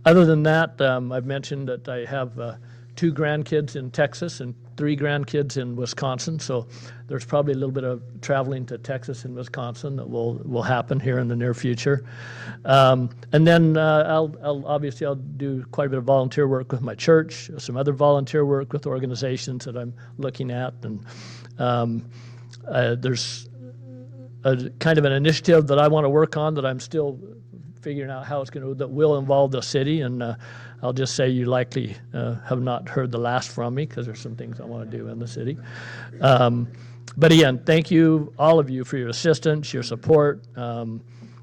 Speaker 20: Other than that, I've mentioned that I have 2 grandkids in Texas and 3 grandkids in Wisconsin, so there's probably a little bit of traveling to Texas and Wisconsin that will happen here in the near future. And then I'll do quite a bit of volunteer work with my church, some other volunteer work with organizations that I'm looking at, and there's a kind of an initiative that I want to work on that I'm still figuring out how it's going to, that will involve the city, and I'll just say you likely have not heard the last from me, because there's some things I want to do in the city. But again, thank you, all of you, for your assistance, your support.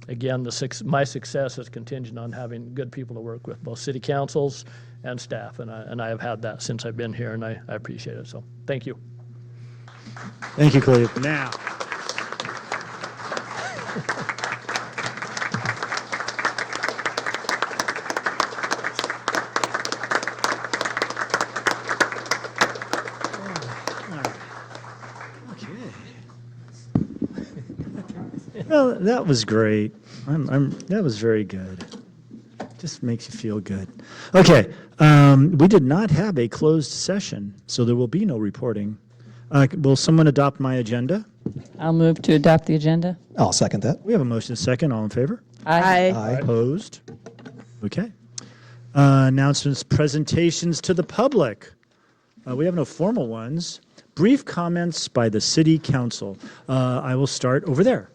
Speaker 20: Again, my success is contingent on having good people to work with, both city councils and staff, and I have had that since I've been here, and I appreciate it. So thank you.
Speaker 1: Thank you, Cleve. Now. Well, that was great. That was very good. Just makes you feel good. Okay, we did not have a closed session, so there will be no reporting. Will someone adopt my agenda?
Speaker 4: I'll move to adopt the agenda.
Speaker 6: I'll second that.
Speaker 1: We have a motion and a second. All in favor?
Speaker 2: Aye.
Speaker 1: Opposed? Okay. Announcements, presentations to the public. We have no formal ones. Brief comments by the city council. I will start over there.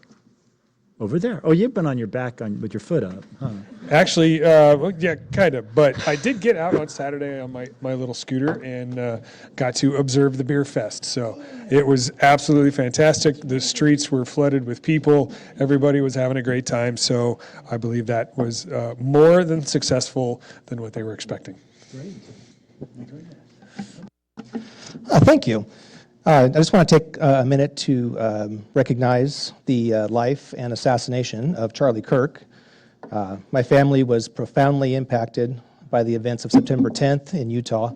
Speaker 1: Over there. Oh, you've been on your back with your foot up, huh?
Speaker 7: Actually, well, yeah, kind of. But I did get out on Saturday on my little scooter and got to observe the beer fest. So it was absolutely fantastic. The streets were flooded with people. Everybody was having a great time. So I believe that was more than successful than what they were expecting.
Speaker 6: Thank you. I just want to take a minute to recognize the life and assassination of Charlie Kirk. My family was profoundly impacted by the events of September 10th in Utah.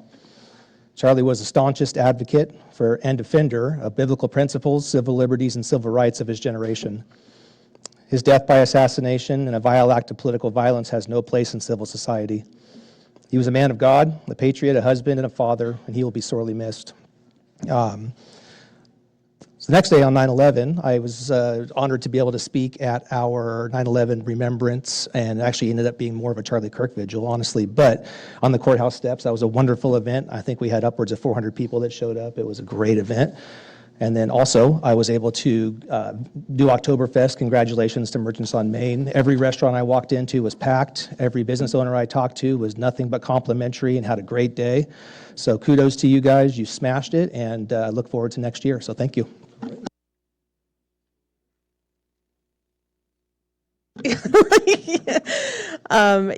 Speaker 6: Charlie was the staunchest advocate for and defender of biblical principles, civil liberties, and civil rights of his generation. His death by assassination and a vile act of political violence has no place in civil society. He was a man of God, a patriot, a husband, and a father, and he will be sorely missed. So the next day on 9/11, I was honored to be able to speak at our 9/11 remembrance, and actually ended up being more of a Charlie Kirk vigil, honestly. But on the courthouse steps, that was a wonderful event. I think we had upwards of 400 people that showed up. It was a great event. And then also, I was able to do Oktoberfest. Congratulations to Merchants on Main. Every restaurant I walked into was packed. Every business owner I talked to was nothing but complimentary and had a great day. So kudos to you guys. You smashed it, and I look forward to next year. So thank you.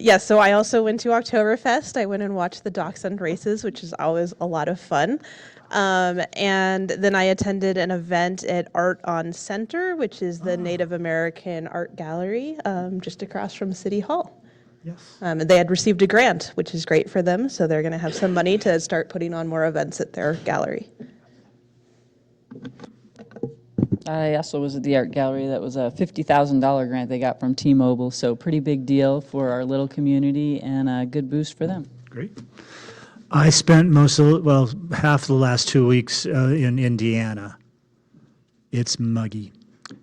Speaker 2: Yes, so I also went to Oktoberfest. I went and watched the Dachshund races, which is always a lot of fun. And then I attended an event at Art on Center, which is the Native American art gallery just across from City Hall.
Speaker 1: Yes.
Speaker 2: They had received a grant, which is great for them, so they're going to have some money to start putting on more events at their gallery.
Speaker 4: I also was at the art gallery. That was a $50,000 grant they got from T-Mobile, so pretty big deal for our little community and a good boost for them.
Speaker 1: Great. I spent half the last 2 weeks in Indiana. It's muggy.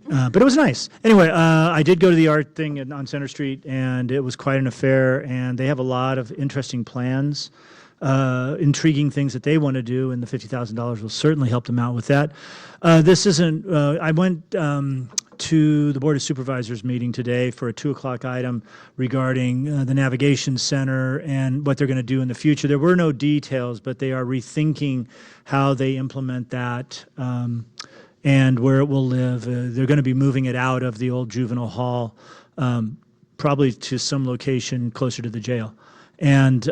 Speaker 1: But it was nice. Anyway, I did go to the art thing on Center Street, and it was quite an affair, and they have a lot of interesting plans, intriguing things that they want to do, and the $50,000 will certainly help them out with that. I went to the Board of Supervisors meeting today for a 2 o'clock item regarding the Navigation Center and what they're going to do in the future. There were no details, but they are rethinking how they implement that and where it will live. They're going to be moving it out of the old juvenile hall, probably to some location closer to the jail. And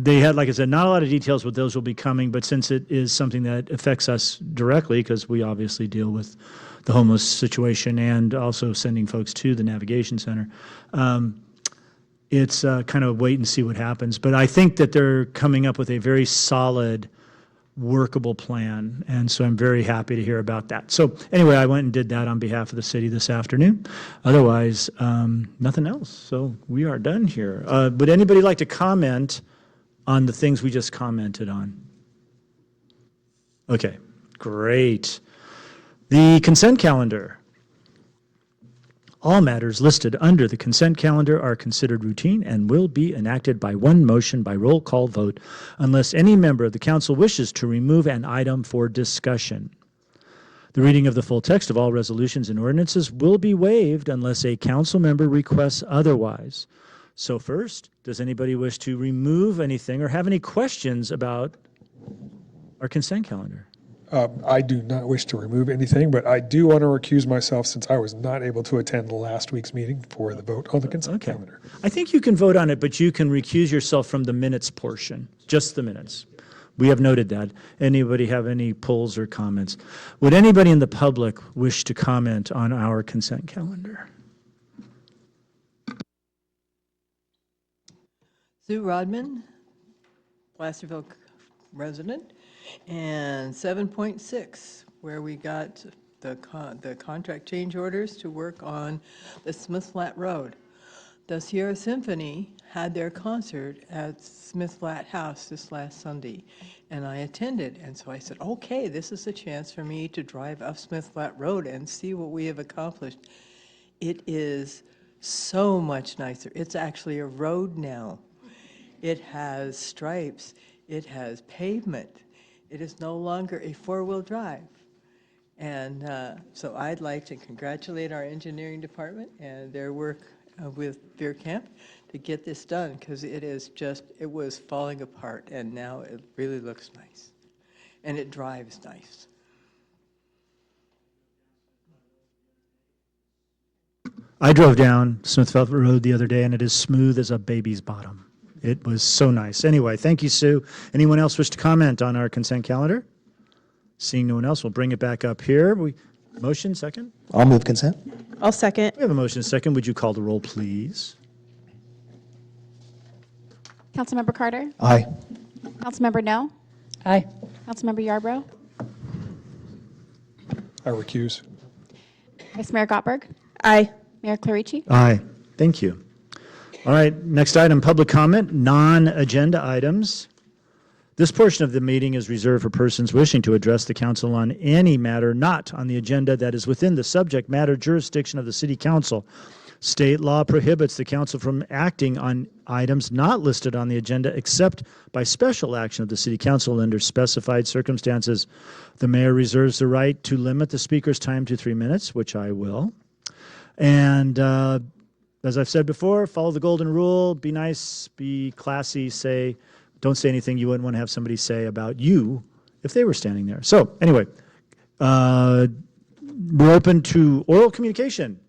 Speaker 1: they had, like I said, not a lot of details what those will be coming, but since it is something that affects us directly, because we obviously deal with the homeless situation and also sending folks to the Navigation Center, it's kind of wait and see what happens. But I think that they're coming up with a very solid, workable plan, and so I'm very happy to hear about that. So anyway, I went and did that on behalf of the city this afternoon. Otherwise, nothing else. So we are done here. Would anybody like to comment on the things we just commented on? Okay, great. The consent calendar. All matters listed under the consent calendar are considered routine and will be enacted by one motion by roll call vote unless any member of the council wishes to remove an item for discussion. The reading of the full text of all resolutions and ordinances will be waived unless a council member requests otherwise. So first, does anybody wish to remove anything or have any questions about our consent calendar?
Speaker 7: I do not wish to remove anything, but I do want to recuse myself since I was not able to attend last week's meeting for the vote on the consent calendar.
Speaker 1: I think you can vote on it, but you can recuse yourself from the minutes portion, just the minutes. We have noted that. Anybody have any polls or comments? Would anybody in the public wish to comment on our consent calendar?
Speaker 10: Sue Rodman, Placerville resident. And 7.6, where we got the contract change orders to work on the Smith Flat Road. The Sierra Symphony had their concert at Smith Flat House this last Sunday, and I attended. And so I said, okay, this is a chance for me to drive up Smith Flat Road and see what we have accomplished. It is so much nicer. It's actually a road now. It has stripes. It has pavement. It is no longer a four-wheel drive. And so I'd like to congratulate our engineering department and their work with Beer Camp to get this done, because it was falling apart, and now it really looks nice. And it drives nice.
Speaker 1: I drove down Smithville Road the other day, and it is smooth as a baby's bottom. It was so nice. Anyway, thank you, Sue. Anyone else wish to comment on our consent calendar? Seeing no one else, we'll bring it back up here. Motion, second?
Speaker 6: I'll move consent.
Speaker 2: I'll second.
Speaker 1: We have a motion, second. Would you call the roll, please?
Speaker 3: Councilmember Carter?
Speaker 6: Aye.
Speaker 3: Councilmember No?
Speaker 4: Aye.
Speaker 3: Councilmember Yarbrough?
Speaker 7: I recuse.
Speaker 3: Vice Mayor Gottberg?
Speaker 2: Aye.
Speaker 3: Mayor Clarici?
Speaker 1: Aye. Thank you. All right, next item, public comment, non-agenda items. This portion of the meeting is reserved for persons wishing to address the council on any matter not on the agenda that is within the subject matter jurisdiction of the city council. State law prohibits the council from acting on items not listed on the agenda except by special action of the city council under specified circumstances. The mayor reserves the right to limit the speaker's time to 3 minutes, which I will. And as I've said before, follow the golden rule, be nice, be classy, don't say anything you wouldn't want to have somebody say about you if they were standing there. So anyway, we're open to oral communication.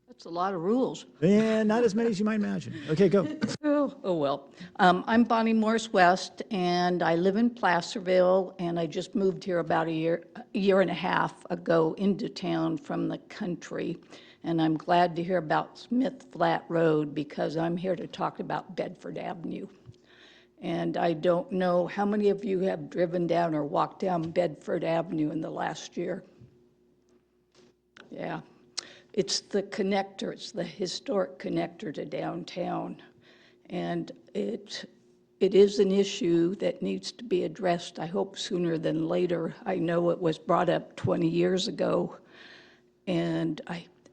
Speaker 12: That's a lot of rules.
Speaker 1: And not as many as you might imagine. Okay, go.
Speaker 12: Oh, well. I'm Bonnie Morse West, and I live in Placerville, and I just moved here about a year and a half ago into town from the country. And I'm glad to hear about Smith Flat Road because I'm here to talk about Bedford Avenue. And I don't know how many of you have driven down or walked down Bedford Avenue in the last year. Yeah. It's the connector, it's the historic connector to downtown. And it is an issue that needs to be addressed, I hope sooner than later. I know it was brought up 20 years ago, and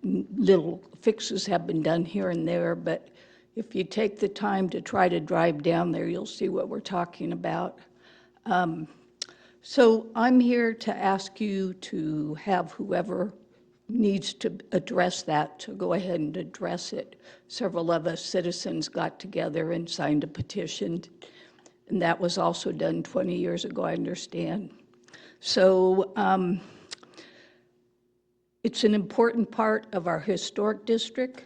Speaker 12: little fixes have been done here and there, but if you take the time to try to drive down there, you'll see what we're talking about. So I'm here to ask you to have whoever needs to address that to go ahead and address it. Several of us citizens got together and signed a petition, and that was also done 20 years ago, I understand. So it's an important part of our historic district.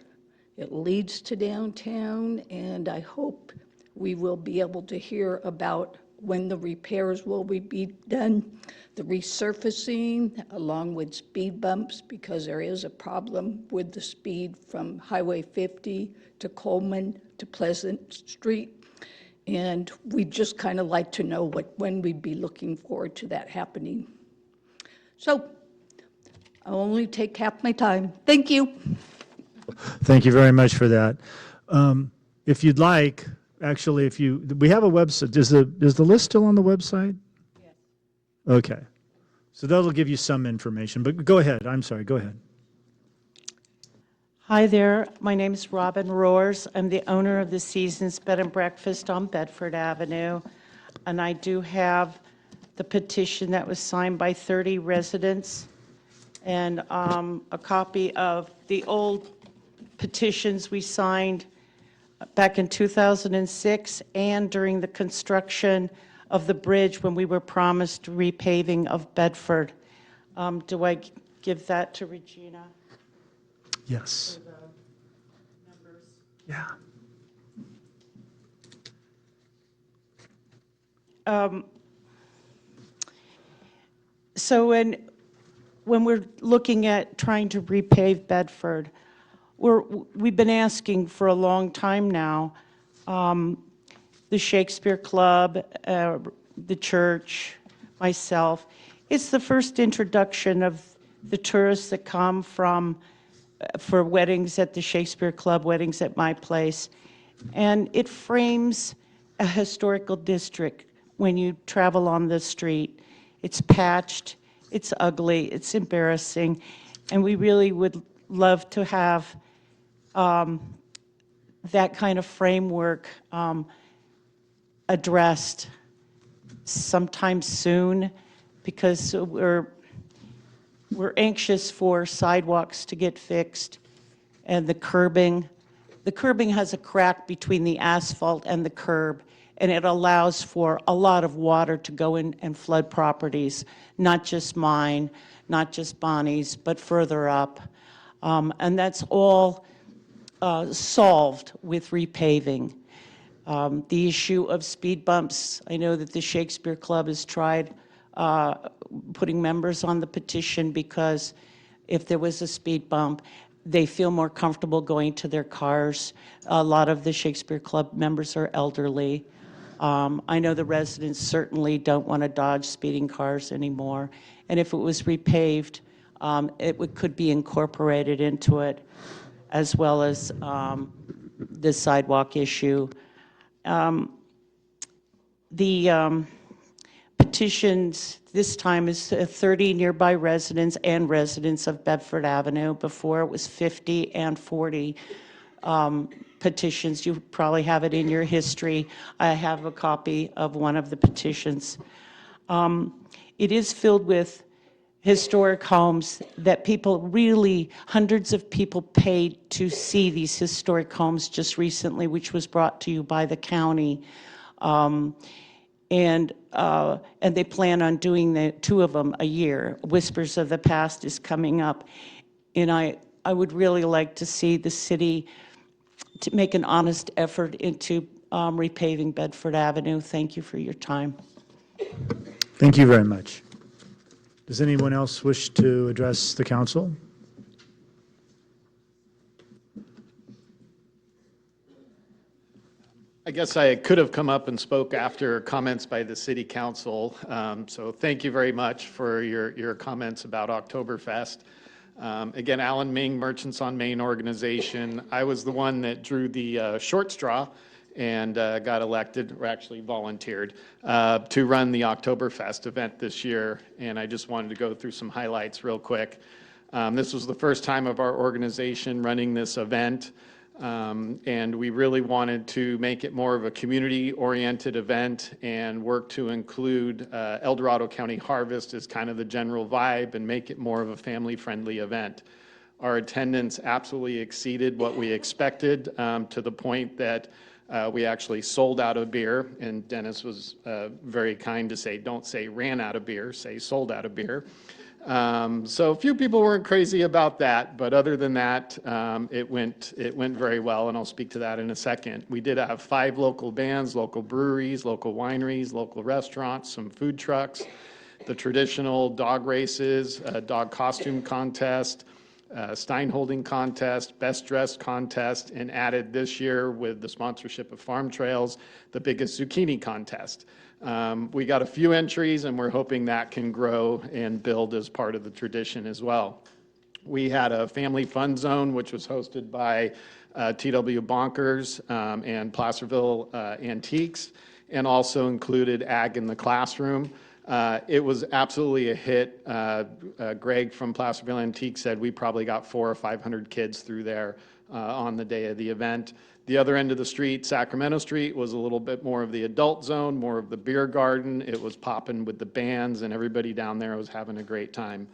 Speaker 12: It leads to downtown, and I hope we will be able to hear about when the repairs will be done, the resurfacing, along with speed bumps, because there is a problem with the speed from Highway 50 to Coleman to Pleasant Street. And we'd just kind of like to know when we'd be looking forward to that happening. So I'll only take half my time. Thank you.
Speaker 1: Thank you very much for that. If you'd like, actually, we have a website. Is the list still on the website? Yes. Okay. So that'll give you some information, but go ahead. I'm sorry, go ahead.
Speaker 21: Hi there, my name is Robin Roars. I'm the owner of the Seasons Bed and Breakfast on Bedford Avenue, and I do have the petition that was signed by 30 residents and a copy of the old petitions we signed back in 2006 and during the construction of the bridge when we were promised repaving of Bedford. Do I give that to Regina?
Speaker 1: Yes. Yeah.
Speaker 21: So when we're looking at trying to repave Bedford, we've been asking for a long time now, the Shakespeare Club, the church, myself. It's the first introduction of the tourists that come for weddings at the Shakespeare Club, weddings at my place. And it frames a historical district when you travel on the street. It's patched, it's ugly, it's embarrassing, and we really would love to have that kind of framework addressed sometime soon, because we're anxious for sidewalks to get fixed and the curbing. The curbing has a crack between the asphalt and the curb, and it allows for a lot of water to go in and flood properties, not just mine, not just Bonnie's, but further up. And that's all solved with repaving. The issue of speed bumps, I know that the Shakespeare Club has tried putting members on the petition, because if there was a speed bump, they feel more comfortable going to their cars. A lot of the Shakespeare Club members are elderly. I know the residents certainly don't want to dodge speeding cars anymore. And if it was repaved, could be incorporated into it, as well as the sidewalk issue. The petitions this time is 30 nearby residents and residents of Bedford Avenue. Before it was 50 and 40 petitions. You probably have it in your history. I have a copy of one of the petitions. It is filled with historic homes that people really, hundreds of people paid to see these historic homes just recently, which was brought to you by the county. And they plan on doing two of them a year. Whispers of the Past is coming up. And I would really like to see the city to make an honest effort into repaving Bedford Avenue. Thank you for your time.
Speaker 1: Thank you very much. Does anyone else wish to address the council?
Speaker 11: I guess I could have come up and spoke after comments by the city council. So thank you very much for your comments about Oktoberfest. Again, Alan Ming, Merchants on Main organization. I was the one that drew the short straw and got elected, or actually volunteered, to run the Oktoberfest event this year. And I just wanted to go through some highlights real quick. This was the first time of our organization running this event. And we really wanted to make it more of a community-oriented event and work to include El Dorado County Harvest as kind of the general vibe and make it more of a family-friendly event. Our attendance absolutely exceeded what we expected, to the point that we actually sold out of beer, and Dennis was very kind to say, don't say ran out of beer, say sold out of beer. So a few people weren't crazy about that, but other than that, it went very well, and I'll speak to that in a second. We did have 5 local bands, local breweries, local wineries, local restaurants, some food trucks, the traditional dog races, dog costume contest, Steinholding contest, best dressed contest, and added this year with the sponsorship of Farm Trails, the biggest zucchini contest. We got a few entries, and we're hoping that can grow and build as part of the tradition as well. We had a family fun zone, which was hosted by TW Bonkers and Placerville Antiques, and also included Ag in the Classroom. It was absolutely a hit. Greg from Placerville Antiques said we probably got 400 or 500 kids through there on the day of the event. The other end of the street, Sacramento Street, was a little bit more of the adult zone, more of the beer garden. It was popping with the bands, and everybody down there was having a great time.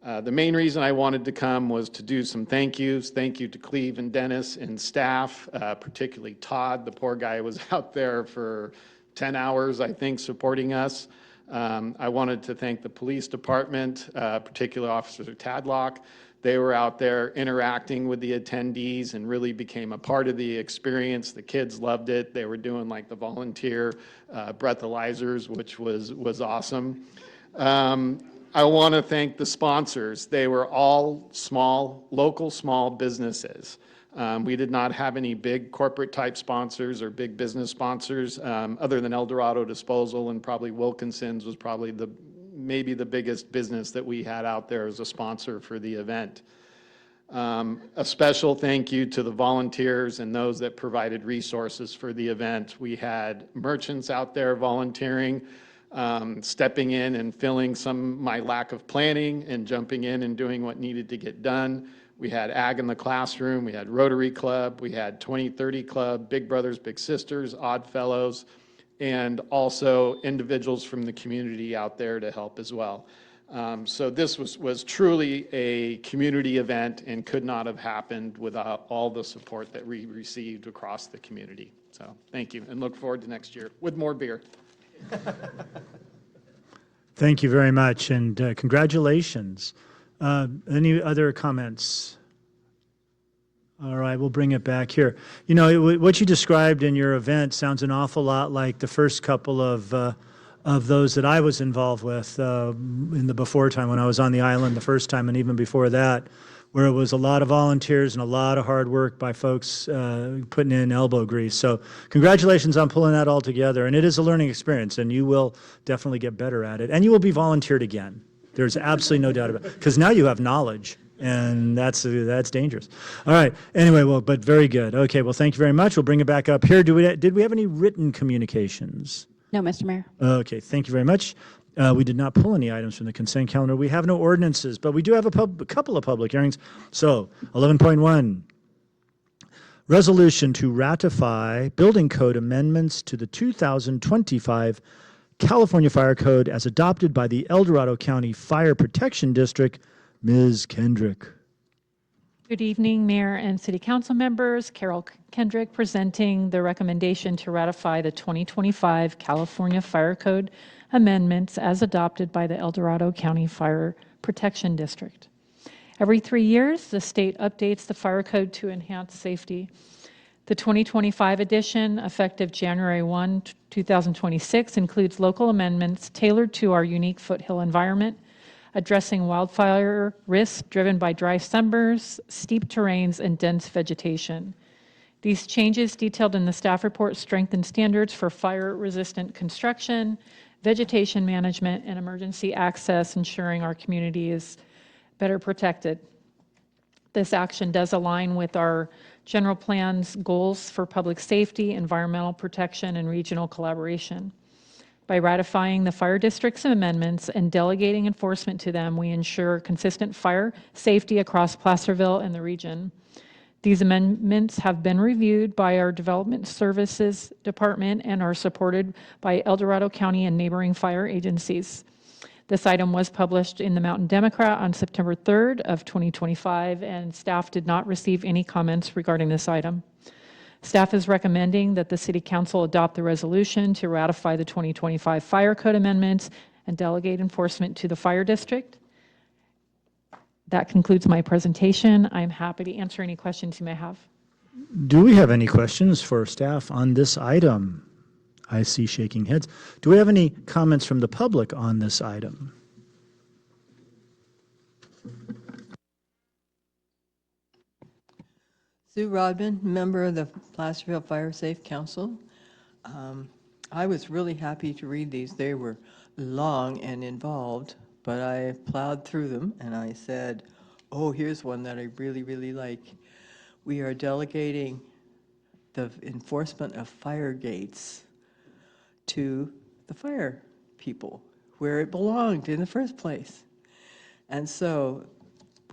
Speaker 11: The main reason I wanted to come was to do some thank yous. Thank you to Cleve and Dennis and staff, particularly Todd. The poor guy was out there for 10 hours, I think, supporting us. I wanted to thank the police department, particularly Officer Tadlock. They were out there interacting with the attendees and really became a part of the experience. The kids loved it. They were doing like the volunteer breathalyzers, which was awesome. I want to thank the sponsors. They were all small, local small businesses. We did not have any big corporate type sponsors or big business sponsors, other than El Dorado Disposal, and probably Wilkinson's was probably maybe the biggest business that we had out there as a sponsor for the event. A special thank you to the volunteers and those that provided resources for the event. We had merchants out there volunteering, stepping in and filling my lack of planning and jumping in and doing what needed to get done. We had Ag in the Classroom, we had Rotary Club, we had 2030 Club, Big Brothers Big Sisters, Odd Fellows, and also individuals from the community out there to help as well. So this was truly a community event and could not have happened without all the support that we received across the community. So thank you, and look forward to next year with more beer.
Speaker 1: Thank you very much, and congratulations. Any other comments? All right, we'll bring it back here. You know, what you described in your event sounds an awful lot like the first couple of those that I was involved with in the before time when I was on the island the first time, and even before that, where it was a lot of volunteers and a lot of hard work by folks putting in elbow grease. So congratulations on pulling that all together. And it is a learning experience, and you will definitely get better at it. And you will be volunteered again. There's absolutely no doubt about it. Because now you have knowledge, and that's dangerous. All right. Anyway, well, but very good. Okay, well, thank you very much. We'll bring it back up here. Did we have any written communications?
Speaker 3: No, Mr. Mayor.
Speaker 1: Okay, thank you very much. We did not pull any items from the consent calendar. We have no ordinances, but we do have a couple of public hearings. So 11.1, resolution to ratify building code amendments to the 2025 California Fire Code as adopted by the El Dorado County Fire Protection District. Ms. Kendrick.
Speaker 5: Good evening, Mayor and City Council members. Carol Kendrick presenting the recommendation to ratify the 2025 California Fire Code amendments as adopted by the El Dorado County Fire Protection District. Every 3 years, the state updates the fire code to enhance safety. The 2025 edition, effective January 1, 2026, includes local amendments tailored to our unique foothill environment, addressing wildfire risk driven by dry summers, steep terrains, and dense vegetation. These changes, detailed in the staff report, strengthen standards for fire-resistant construction, vegetation management, and emergency access, ensuring our community is better protected. This action does align with our general plan's goals for public safety, environmental protection, and regional collaboration. By ratifying the fire district's amendments and delegating enforcement to them, we ensure consistent fire safety across Placerville and the region. These amendments have been reviewed by our Development Services Department and are supported by El Dorado County and neighboring fire agencies. This item was published in the Mountain Democrat on September 3rd of 2025, and staff did not receive any comments regarding this item. Staff is recommending that the City Council adopt the resolution to ratify the 2025 Fire Code amendments and delegate enforcement to the Fire District. That concludes my presentation. I'm happy to answer any questions you may have.
Speaker 1: Do we have any questions for staff on this item? I see shaking heads. Do we have any comments from the public on this item?
Speaker 10: Sue Rodman, member of the Placerville Fire Safe Council. I was really happy to read these. They were long and involved, but I plowed through them and I said, oh, here's one that I really, really like. We are delegating the enforcement of fire gates to the fire people, where it belonged in the first place. And so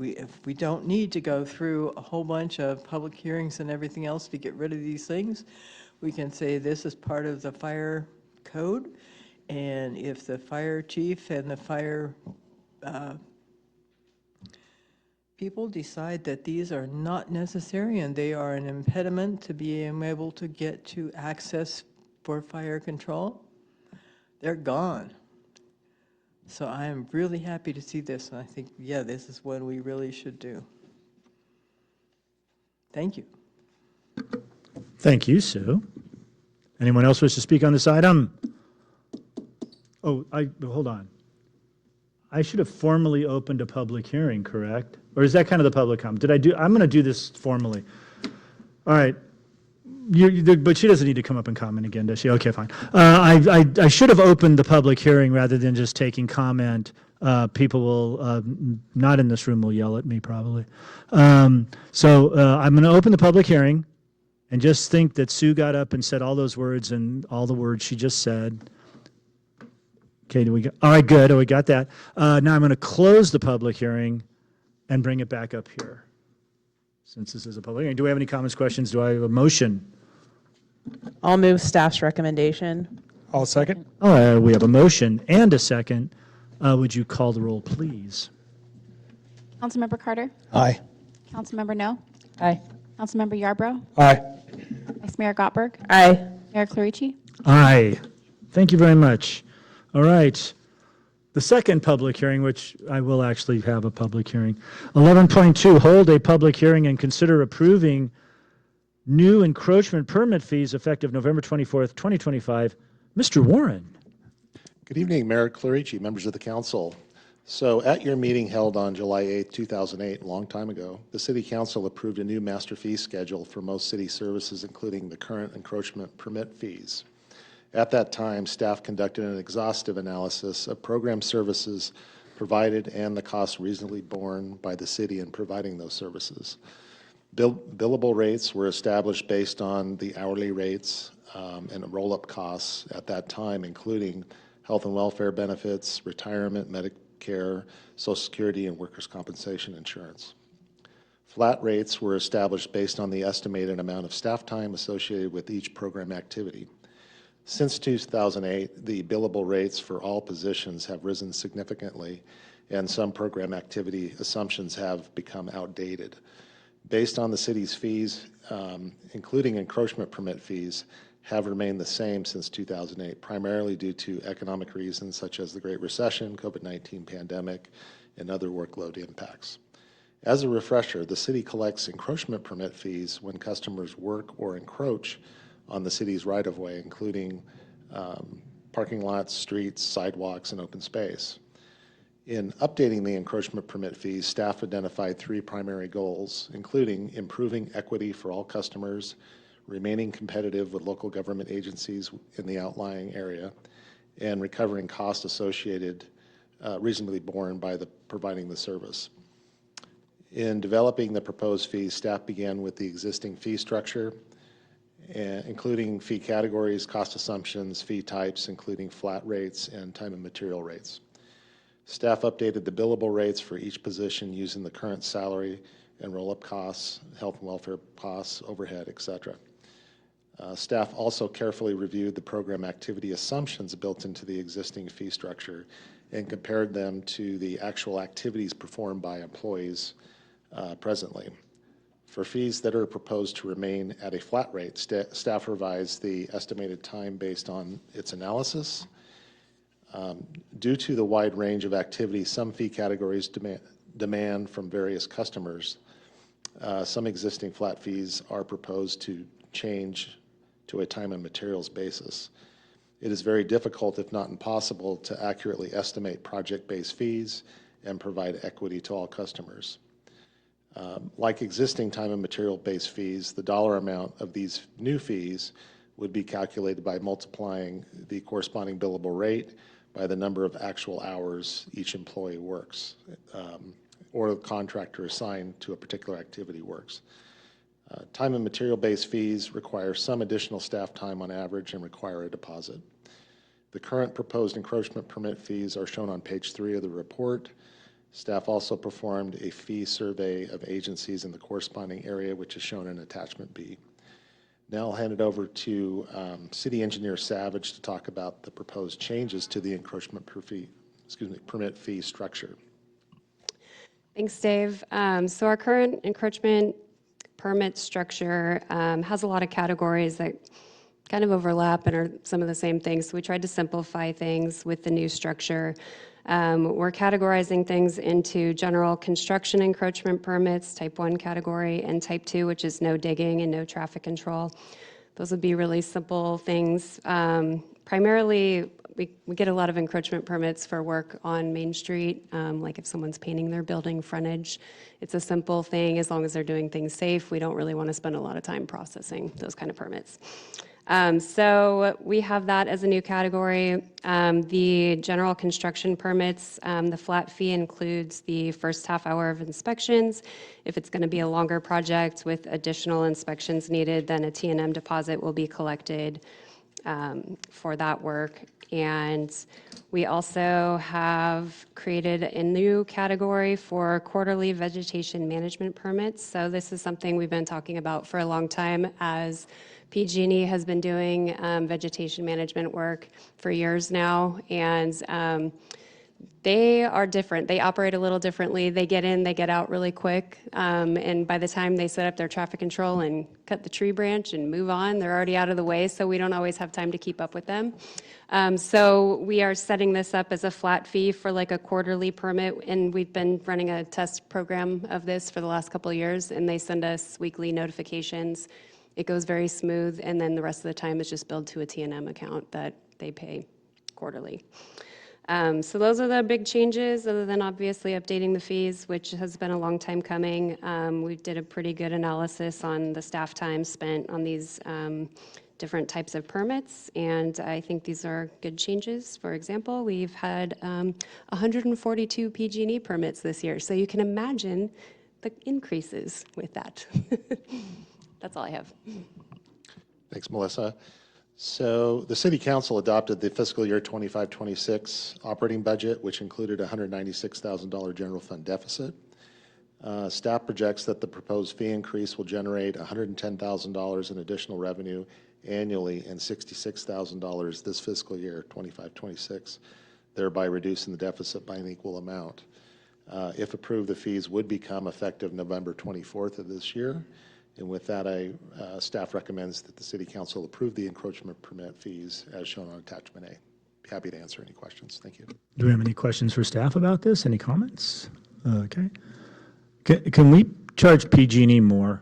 Speaker 10: if we don't need to go through a whole bunch of public hearings and everything else to get rid of these things, we can say this is part of the fire code, and if the fire chief and the fire people decide that these are not necessary and they are an impediment to being able to get to access for fire control, they're gone. So I am really happy to see this, and I think, yeah, this is what we really should do. Thank you.
Speaker 1: Thank you, Sue. Anyone else wish to speak on this item? Oh, hold on. I should have formally opened a public hearing, correct? Or is that kind of the public comment? I'm going to do this formally. All right. But she doesn't need to come up and comment again, does she? Okay, fine. I should have opened the public hearing rather than just taking comment. People will, not in this room, will yell at me probably. So I'm going to open the public hearing and just think that Sue got up and said all those words and all the words she just said. Okay, all right, good. Oh, we got that. Now I'm going to close the public hearing and bring it back up here. since this is a public hearing. Do we have any comments, questions? Do I have a motion?
Speaker 2: I'll move staff's recommendation.
Speaker 7: I'll second.
Speaker 1: We have a motion and a second. Would you call the roll, please?
Speaker 3: Councilmember Carter?
Speaker 6: Aye.
Speaker 3: Councilmember No?
Speaker 4: Aye.
Speaker 3: Councilmember Yarbrough?
Speaker 7: Aye.
Speaker 3: Vice Mayor Gottberg?
Speaker 2: Aye.
Speaker 3: Mayor Clarici?
Speaker 1: Aye. Thank you very much. All right. The second public hearing, which I will actually have a public hearing. 11.2, hold a public hearing and consider approving new encroachment permit fees effective November 24th, 2025. Mr. Warren.
Speaker 16: Good evening, Mayor Clarici, members of the council. So at your meeting held on July 8, 2008, a long time ago, the City Council approved a new master fee schedule for most city services, including the current encroachment permit fees. At that time, staff conducted an exhaustive analysis of program services provided and the costs reasonably borne by the city in providing those services. Billable rates were established based on the hourly rates and roll-up costs at that time, including health and welfare benefits, retirement, Medicare, Social Security, and workers' compensation insurance. Flat rates were established based on the estimated amount of staff time associated with each program activity. Since 2008, the billable rates for all positions have risen significantly, and some program activity assumptions have become outdated. Based on the city's fees, including encroachment permit fees, have remained the same since 2008, primarily due to economic reasons such as the Great Recession, COVID-19 pandemic, and other workload impacts. As a refresher, the city collects encroachment permit fees when customers work or encroach on the city's right-of-way, including parking lots, streets, sidewalks, and open space. In updating the encroachment permit fees, staff identified three primary goals, including improving equity for all customers, remaining competitive with local government agencies in the outlying area, and recovering costs associated reasonably borne by providing the service. In developing the proposed fees, staff began with the existing fee structure, including fee categories, cost assumptions, fee types, including flat rates and time and material rates. Staff updated the billable rates for each position using the current salary and roll-up costs, health and welfare costs, overhead, etc. Staff also carefully reviewed the program activity assumptions built into the existing fee structure and compared them to the actual activities performed by employees presently. For fees that are proposed to remain at a flat rate, staff revised the estimated time based on its analysis. Due to the wide range of activities some fee categories demand from various customers, some existing flat fees are proposed to change to a time and materials basis. It is very difficult, if not impossible, to accurately estimate project-based fees and provide equity to all customers. Like existing time and material-based fees, the dollar amount of these new fees would be calculated by multiplying the corresponding billable rate by the number of actual hours each employee works, or the contractor assigned to a particular activity works. Time and material-based fees require some additional staff time on average and require a deposit. The current proposed encroachment permit fees are shown on page 3 of the report. Staff also performed a fee survey of agencies in the corresponding area, which is shown in attachment B. Now I'll hand it over to City Engineer Savage to talk about the proposed changes to the encroachment permit fee structure.
Speaker 8: Thanks, Dave. So our current encroachment permit structure has a lot of categories that kind of overlap and are some of the same things. So we tried to simplify things with the new structure. We're categorizing things into general construction encroachment permits, type 1 category, and type 2, which is no digging and no traffic control. Those would be really simple things. Primarily, we get a lot of encroachment permits for work on Main Street, like if someone's painting their building frontage. It's a simple thing. As long as they're doing things safe, we don't really want to spend a lot of time processing those kind of permits. So we have that as a new category. The general construction permits, the flat fee includes the first half hour of inspections. If it's going to be a longer project with additional inspections needed, then a T&M deposit will be collected. for that work. And we also have created a new category for quarterly vegetation management permits. So this is something we've been talking about for a long time, as PG&E has been doing vegetation management work for years now. And they are different. They operate a little differently. They get in, they get out really quick. And by the time they set up their traffic control and cut the tree branch and move on, they're already out of the way, so we don't always have time to keep up with them. So we are setting this up as a flat fee for like a quarterly permit, and we've been running a test program of this for the last couple of years, and they send us weekly notifications. It goes very smooth, and then the rest of the time is just billed to a T&M account that they pay quarterly. So those are the big changes, other than obviously updating the fees, which has been a long time coming. We did a pretty good analysis on the staff time spent on these different types of permits, and I think these are good changes. For example, we've had 142 PG&E permits this year, so you can imagine the increases with that. That's all I have.
Speaker 16: Thanks, Melissa. So the City Council adopted the fiscal year 25-26 operating budget, which included a $196,000 general fund deficit. Staff projects that the proposed fee increase will generate $110,000 in additional revenue annually and $66,000 this fiscal year, 25-26, thereby reducing the deficit by an equal amount. If approved, the fees would become effective November 24th of this year. And with that, staff recommends that the City Council approve the encroachment permit fees as shown on attachment A. Be happy to answer any questions. Thank you.
Speaker 1: Do we have any questions for staff about this? Any comments? Okay. Can we charge PG&E more?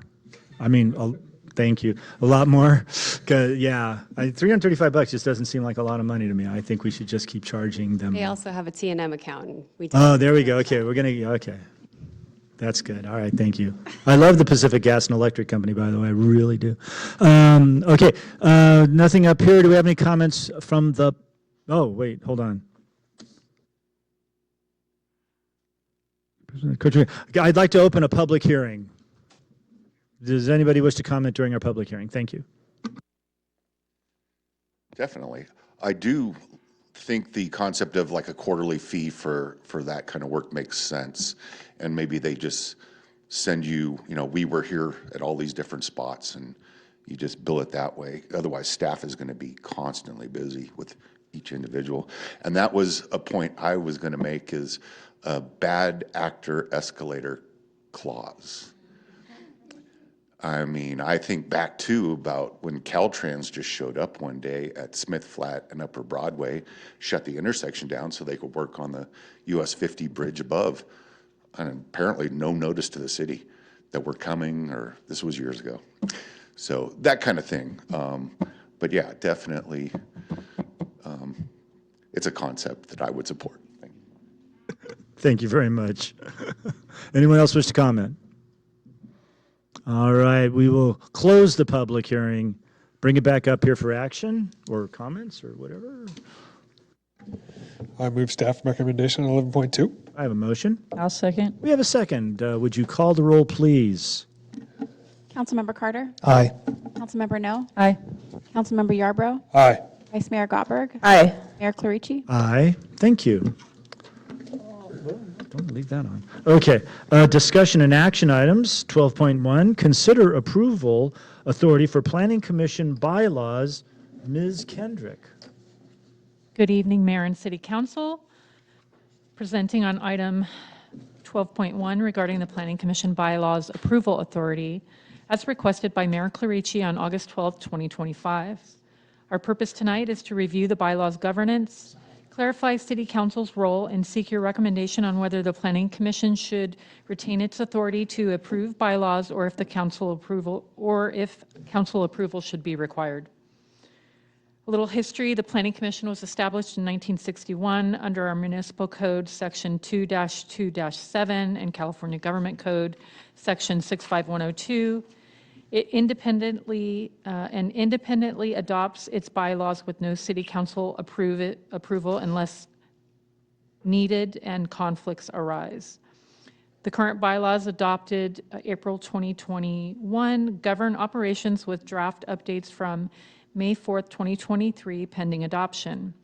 Speaker 1: I mean, thank you. A lot more? Yeah, $335 just doesn't seem like a lot of money to me. I think we should just keep charging them.
Speaker 8: They also have a T&M account. And we
Speaker 1: Oh, there we go. Okay, okay. That's good. All right, thank you. I love the Pacific Gas and Electric Company, by the way. I really do. Okay, nothing up here. Do we have any comments from the, oh, wait, hold on. I'd like to open a public hearing. Does anybody wish to comment during our public hearing? Thank you.
Speaker 14: Definitely. I do think the concept of like a quarterly fee for that kind of work makes sense. And maybe they just send you, we were here at all these different spots and you just bill it that way. Otherwise, staff is going to be constantly busy with each individual. And that was a point I was going to make, is a bad actor escalator clause. I mean, I think back to about when Caltrans just showed up one day at Smith Flat and Upper Broadway, shut the intersection down so they could work on the US 50 bridge above. And apparently no notice to the city that we're coming, or this was years ago. So that kind of thing. But yeah, definitely, it's a concept that I would support. Thank you.
Speaker 1: Thank you very much. Anyone else wish to comment? All right, we will close the public hearing, bring it back up here for action or comments or whatever.
Speaker 7: I move staff recommendation 11.2.
Speaker 1: I have a motion.
Speaker 4: I'll second.
Speaker 1: We have a second. Would you call the roll, please?
Speaker 3: Councilmember Carter?
Speaker 6: Aye.
Speaker 3: Councilmember No?
Speaker 4: Aye.
Speaker 3: Councilmember Yarbrough?
Speaker 7: Aye.
Speaker 3: Vice Mayor Gottberg?
Speaker 2: Aye.
Speaker 3: Mayor Clarici?
Speaker 1: Aye. Thank you. Don't leave that on. Okay. Discussion and action items. 12.1. Consider approval authority for Planning Commission bylaws. Ms. Kendrick.
Speaker 5: Good evening, Mayor and City Council. Presenting on item 12.1 regarding the Planning Commission bylaws approval authority, as requested by Mayor Clarici on August 12, 2025. Our purpose tonight is to review the bylaws governance, clarify City Council's role, and seek your recommendation on whether the Planning Commission should retain its authority to approve bylaws, or if council approval should be required. A little history: the Planning Commission was established in 1961 under our Municipal Code Section 2-2-7 and California Government Code Section 65102. It independently adopts its bylaws with no City Council approval unless needed and conflicts arise. The current bylaws adopted April 2021 govern operations with draft updates from May 4th, 2023, pending adoption.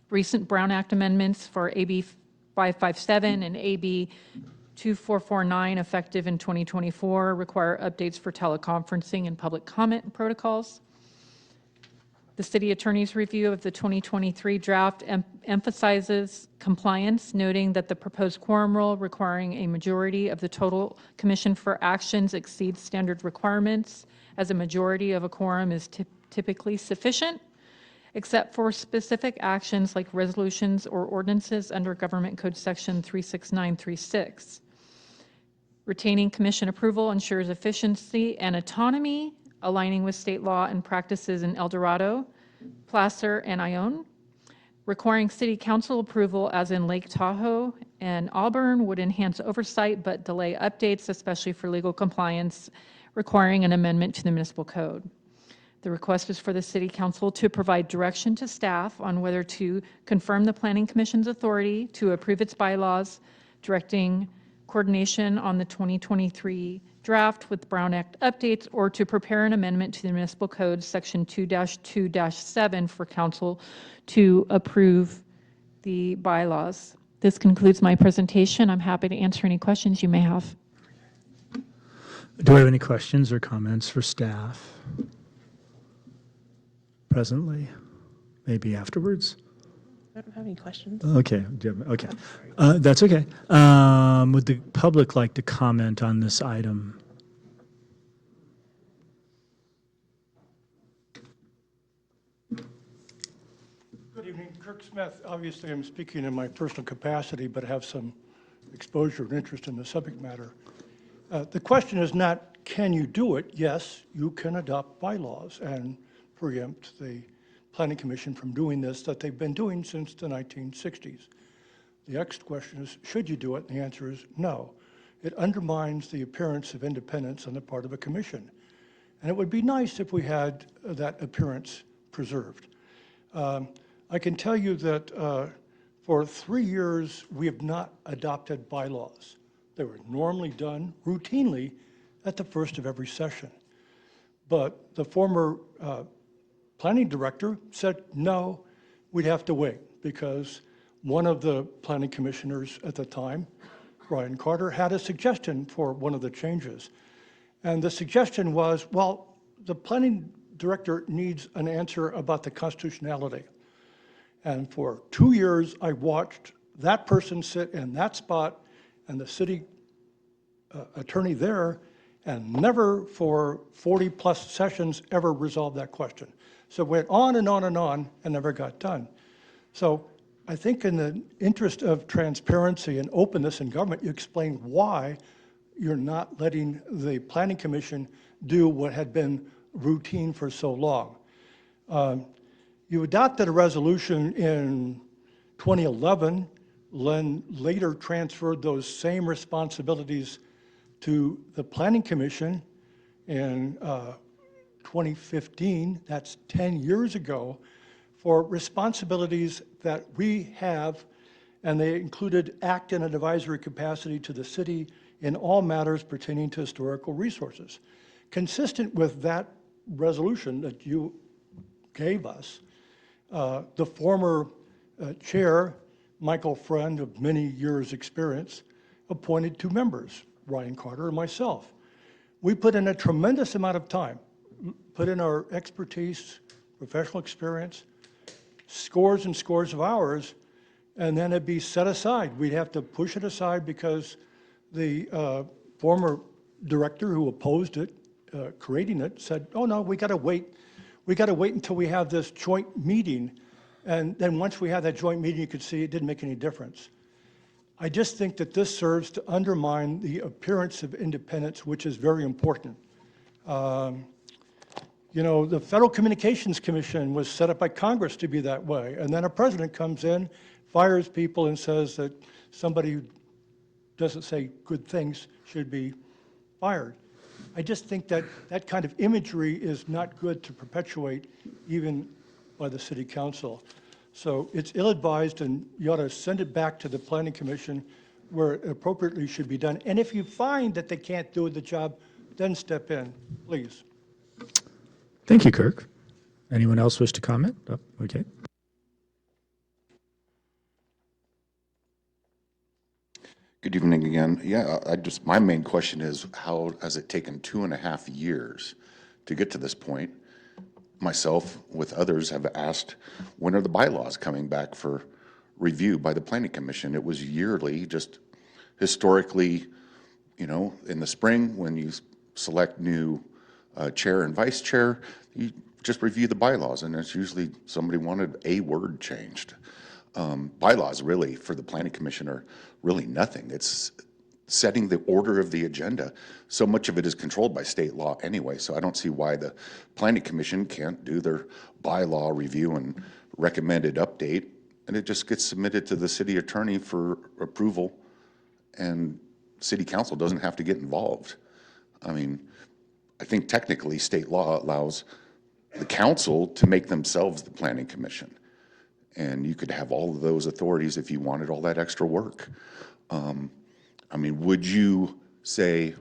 Speaker 5: Recent Brown Act amendments for AB 557 and AB 2449, effective in 2024, require updates for teleconferencing and public comment protocols. The city attorney's review of the 2023 draft emphasizes compliance, noting that the proposed quorum rule requiring a majority of the total commission for actions exceeds standard requirements, as a majority of a quorum is typically sufficient, except for specific actions like resolutions or ordinances under Government Code Section 36936. Retaining commission approval ensures efficiency and autonomy, aligning with state law and practices in El Dorado, Placer, and Ione. Requiring city council approval, as in Lake Tahoe and Auburn, would enhance oversight but delay updates, especially for legal compliance, requiring an amendment to the municipal code. The request is for the city council to provide direction to staff on whether to confirm the Planning Commission's authority to approve its bylaws, directing coordination on the 2023 draft with Brown Act updates, or to prepare an amendment to the municipal code section 2-2-7 for council to approve the bylaws. This concludes my presentation. I'm happy to answer any questions you may have.
Speaker 1: Do we have any questions or comments for staff presently? Maybe afterwards?
Speaker 2: I don't have any questions.
Speaker 1: Okay, okay. That's okay. Would the public like to comment on this item?
Speaker 9: Good evening. Kirk Smith. Obviously, I'm speaking in my personal capacity, but have some exposure and interest in the subject matter. The question is not, can you do it? Yes, you can adopt bylaws and preempt the Planning Commission from doing this that they've been doing since the 1960s. The next question is, should you do it? And the answer is no. It undermines the appearance of independence on the part of a commission. And it would be nice if we had that appearance preserved. I can tell you that for 3 years, we have not adopted bylaws. They were normally done routinely at the first of every session. But the former planning director said, no, we'd have to wait, because one of the planning commissioners at the time, Ryan Carter, had a suggestion for one of the changes. And the suggestion was, well, the planning director needs an answer about the constitutionality. And for 2 years, I watched that person sit in that spot and the city attorney there, and never for 40-plus sessions ever resolved that question. So it went on and on and on and never got done. So I think in the interest of transparency and openness in government, you explain why you're not letting the Planning Commission do what had been routine for so long. You adopted a resolution in 2011, then later transferred those same responsibilities to the Planning Commission in 2015, that's 10 years ago, for responsibilities that we have, and they included act in an advisory capacity to the city in all matters pertaining to historical resources. Consistent with that resolution that you gave us, the former chair, Michael Friend, of many years' experience, appointed 2 members, Ryan Carter and myself. We put in a tremendous amount of time, put in our expertise, professional experience, scores and scores of hours, and then it'd be set aside. We'd have to push it aside because the former director who opposed it, creating it, said, oh no, we got to wait. We got to wait until we have this joint meeting. And then once we had that joint meeting, you could see it didn't make any difference. I just think that this serves to undermine the appearance of independence, which is very important. You know, the Federal Communications Commission was set up by Congress to be that way. And then a president comes in, fires people, and says that somebody who doesn't say good things should be fired. I just think that that kind of imagery is not good to perpetuate, even by the City Council. So it's ill-advised, and you ought to send it back to the Planning Commission where it appropriately should be done. And if you find that they can't do the job, then step in, please.
Speaker 1: Thank you, Kirk. Anyone else wish to comment? Oh, okay.
Speaker 14: Good evening again. Yeah, my main question is, how has it taken 2.5 years to get to this point? Myself, with others, have asked, when are the bylaws coming back for review by the Planning Commission? It was yearly, just historically, in the spring, when you select new chair and vice chair, you just review the bylaws, and it's usually somebody wanted a word changed. Bylaws really for the Planning Commission are really nothing. It's setting the order of the agenda. So much of it is controlled by state law anyway, so I don't see why the Planning Commission can't do their bylaw review and recommended update, and it just gets submitted to the city attorney for approval, and city council doesn't have to get involved. I mean, I think technically state law allows the council to make themselves the Planning Commission. And you could have all of those authorities if you wanted all that extra work. I mean, would you say,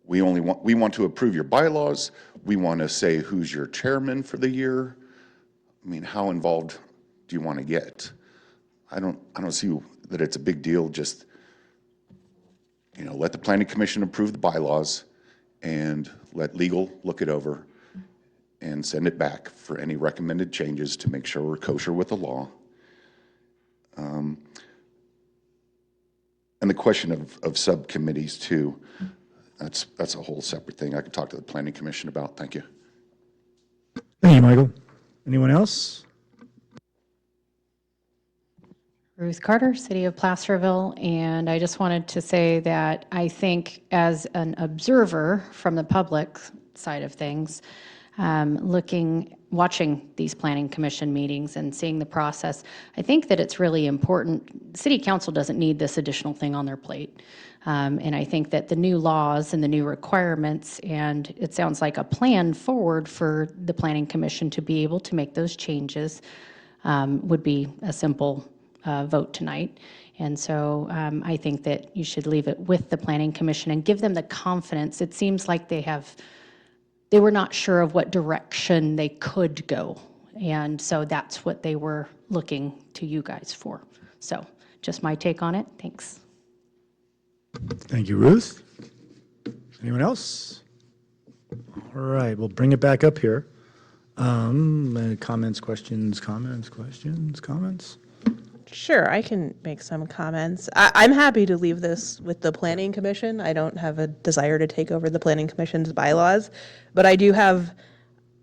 Speaker 14: we want to approve your bylaws, we want to say who's your chairman for the year? I mean, how involved do you want to get? I don't see that it's a big deal. Just, let the Planning Commission approve the bylaws and let legal look it over and send it back for any recommended changes to make sure we're kosher with the law. And the question of subcommittees too, that's a whole separate thing I could talk to the Planning Commission about. Thank you.
Speaker 1: Thank you, Michael. Anyone else?
Speaker 13: Ruth Carter, City of Placerville, and I just wanted to say that I think as an observer from the public side of things, watching these planning commission meetings and seeing the process, I think that it's really important. City Council doesn't need this additional thing on their plate. And I think that the new laws and the new requirements, and it sounds like a plan forward for the Planning Commission to be able to make those changes, would be a simple vote tonight. And so I think that you should leave it with the Planning Commission and give them the confidence. It seems like they were not sure of what direction they could go. And so that's what they were looking to you guys for. So just my take on it. Thanks.
Speaker 1: Thank you, Ruth. Anyone else? All right, we'll bring it back up here. Comments, questions, comments?
Speaker 2: Sure, I can make some comments. I'm happy to leave this with the Planning Commission. I don't have a desire to take over the Planning Commission's bylaws, but I do have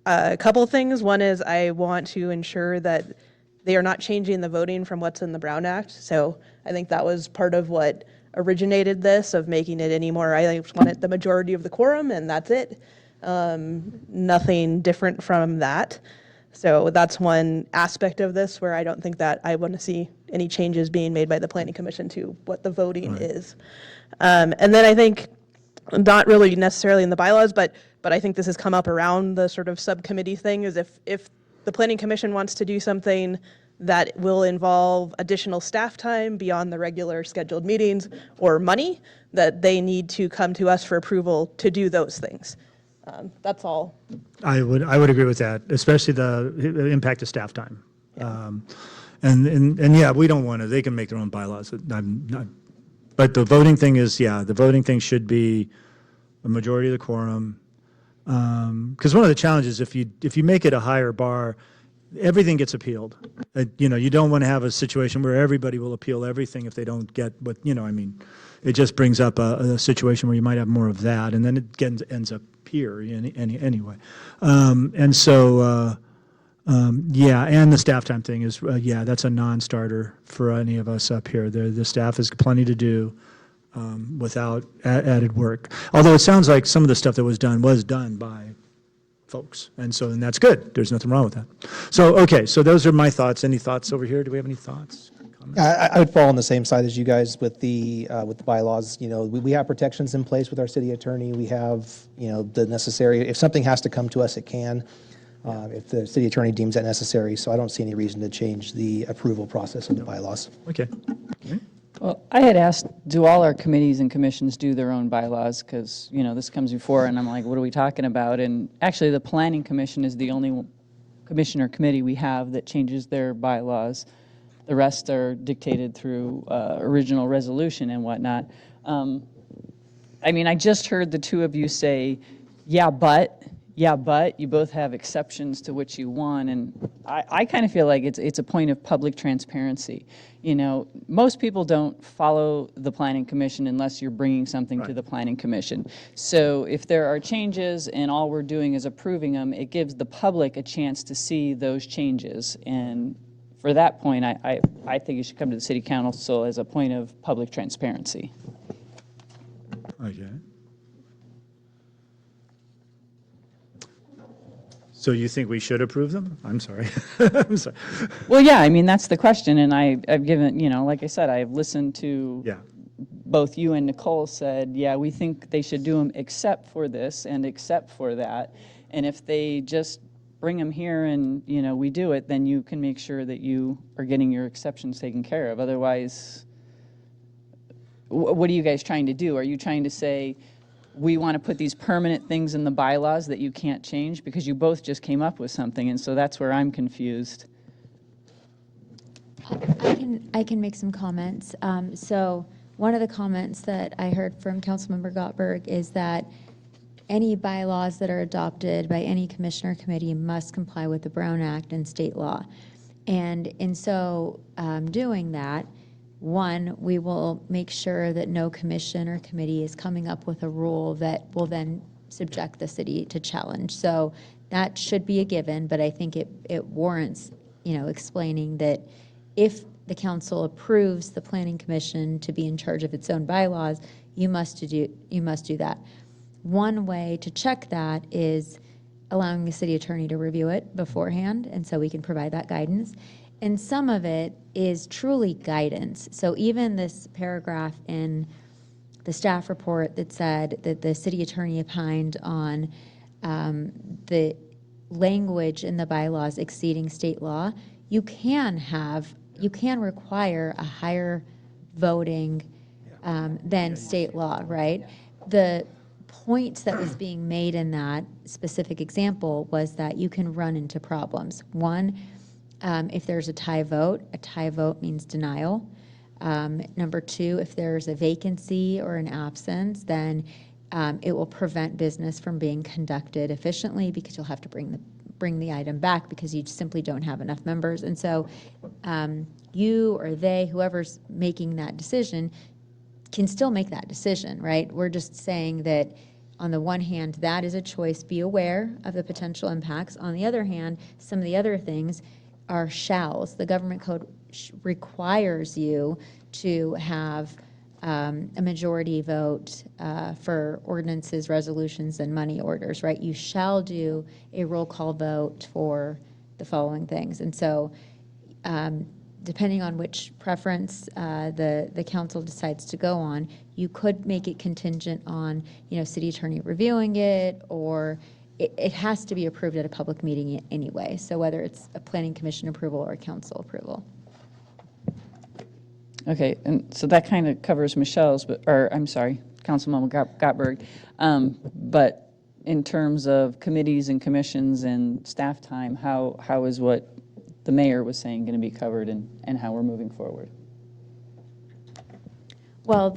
Speaker 2: a couple things. One is I want to ensure that they are not changing the voting from what's in the Brown Act. So I think that was part of what originated this, of making it any more. I just want it the majority of the quorum, and that's it. Nothing different from that. So that's one aspect of this where I don't think that I want to see any changes being made by the Planning Commission to what the voting is. And then I think, not really necessarily in the bylaws, but I think this has come up around the sort of subcommittee thing, is if the Planning Commission wants to do something that will involve additional staff time beyond the regular scheduled meetings or money, that they need to come to us for approval to do those things. That's all.
Speaker 1: I would agree with that, especially the impact of staff time. Yeah. And yeah, we don't want to. They can make their own bylaws. But the voting thing is, the voting thing should be a majority of the quorum. Because one of the challenges, if you make it a higher bar, everything gets appealed. You don't want to have a situation where everybody will appeal everything if they don't get what, it just brings up a situation where you might have more of that, and then it ends up here anyway. And so, and the staff time thing is, that's a non-starter for any of us up here. The staff has plenty to do without added work. Although it sounds like some of the stuff that was done by folks, and that's good. There's nothing wrong with that. So, okay, so those are my thoughts. Any thoughts over here? Do we have any thoughts?
Speaker 6: I would fall on the same side as you guys with the bylaws. We have protections in place with our city attorney. We have, the necessary, if something has to come to us, it can, if the city attorney deems that necessary. So I don't see any reason to change the approval process of the bylaws.
Speaker 1: Okay.
Speaker 4: Well, I had asked, do all our committees and commissions do their own bylaws? Because, this comes before, and I'm like, what are we talking about? And actually, the Planning Commission is the only commission or committee we have that changes their bylaws. The rest are dictated through original resolution and whatnot. I mean, I just heard the two of you say, yeah, but you both have exceptions to what you want. And I kind of feel like it's a point of public transparency. You know, most people don't follow the Planning Commission unless you're bringing something to the Planning Commission. So if there are changes and all we're doing is approving them, it gives the public a chance to see those changes. And for that point, I think you should come to the City Council as a point of public transparency.
Speaker 1: Okay. So you think we should approve them? I'm sorry. I'm sorry.
Speaker 4: Well, yeah, I mean, that's the question, and I've given, you know, like I said, I've listened to both you and Nicole said, yeah, we think they should do them except for this and except for that, and if they just bring them here and, you know, we do it, then you can make sure that you are getting your exceptions taken care of. Otherwise, what are you guys trying to do? Are you trying to say, we want to put these permanent things in the bylaws that you can't change? Because you both just came up with something, and so that's where I'm confused.
Speaker 15: I can make some comments. So one of the comments that I heard from Councilmember Gottberg is that any bylaws that are adopted by any commission or committee must comply with the Brown Act and state law. And in so doing that, one, we will make sure that no commission or committee is coming up with a rule that will then subject the city to challenge. So that should be a given, but I think it warrants, you know, explaining that if the council approves the planning commission to be in charge of its own bylaws, you must do that. One way to check that is allowing the city attorney to review it beforehand, and so we can provide that guidance. And some of it is truly guidance. So even this paragraph in the staff report that said that the city attorney opined on the language in the bylaws exceeding state law, you can require a higher voting than state law, right? The point that was being made in that specific example was that you can run into problems. One, if there's a tie vote means denial. Number two, if there's a vacancy or an absence, then it will prevent business from being conducted efficiently because you'll have to bring the item back because you simply don't have enough members. And so you or they, whoever's making that decision, can still make that decision, right? We're just saying that on the one hand, that is a choice. Be aware of the potential impacts. On the other hand, some of the other things are shalls. The government code requires you to have a majority vote for ordinances, resolutions, and money orders, right? You shall do a roll call vote for the following things. And so depending on which preference the council decides to go on, you could make it contingent on, you know, city attorney reviewing it, or it has to be approved at a public meeting anyway. So whether it's a planning commission approval or a council approval.
Speaker 4: Okay, and so that kind of covers Michelle's, Councilmember Gottberg. But in terms of committees and commissions and staff time, how is what the mayor was saying going to be covered and how we're moving forward?
Speaker 15: Well,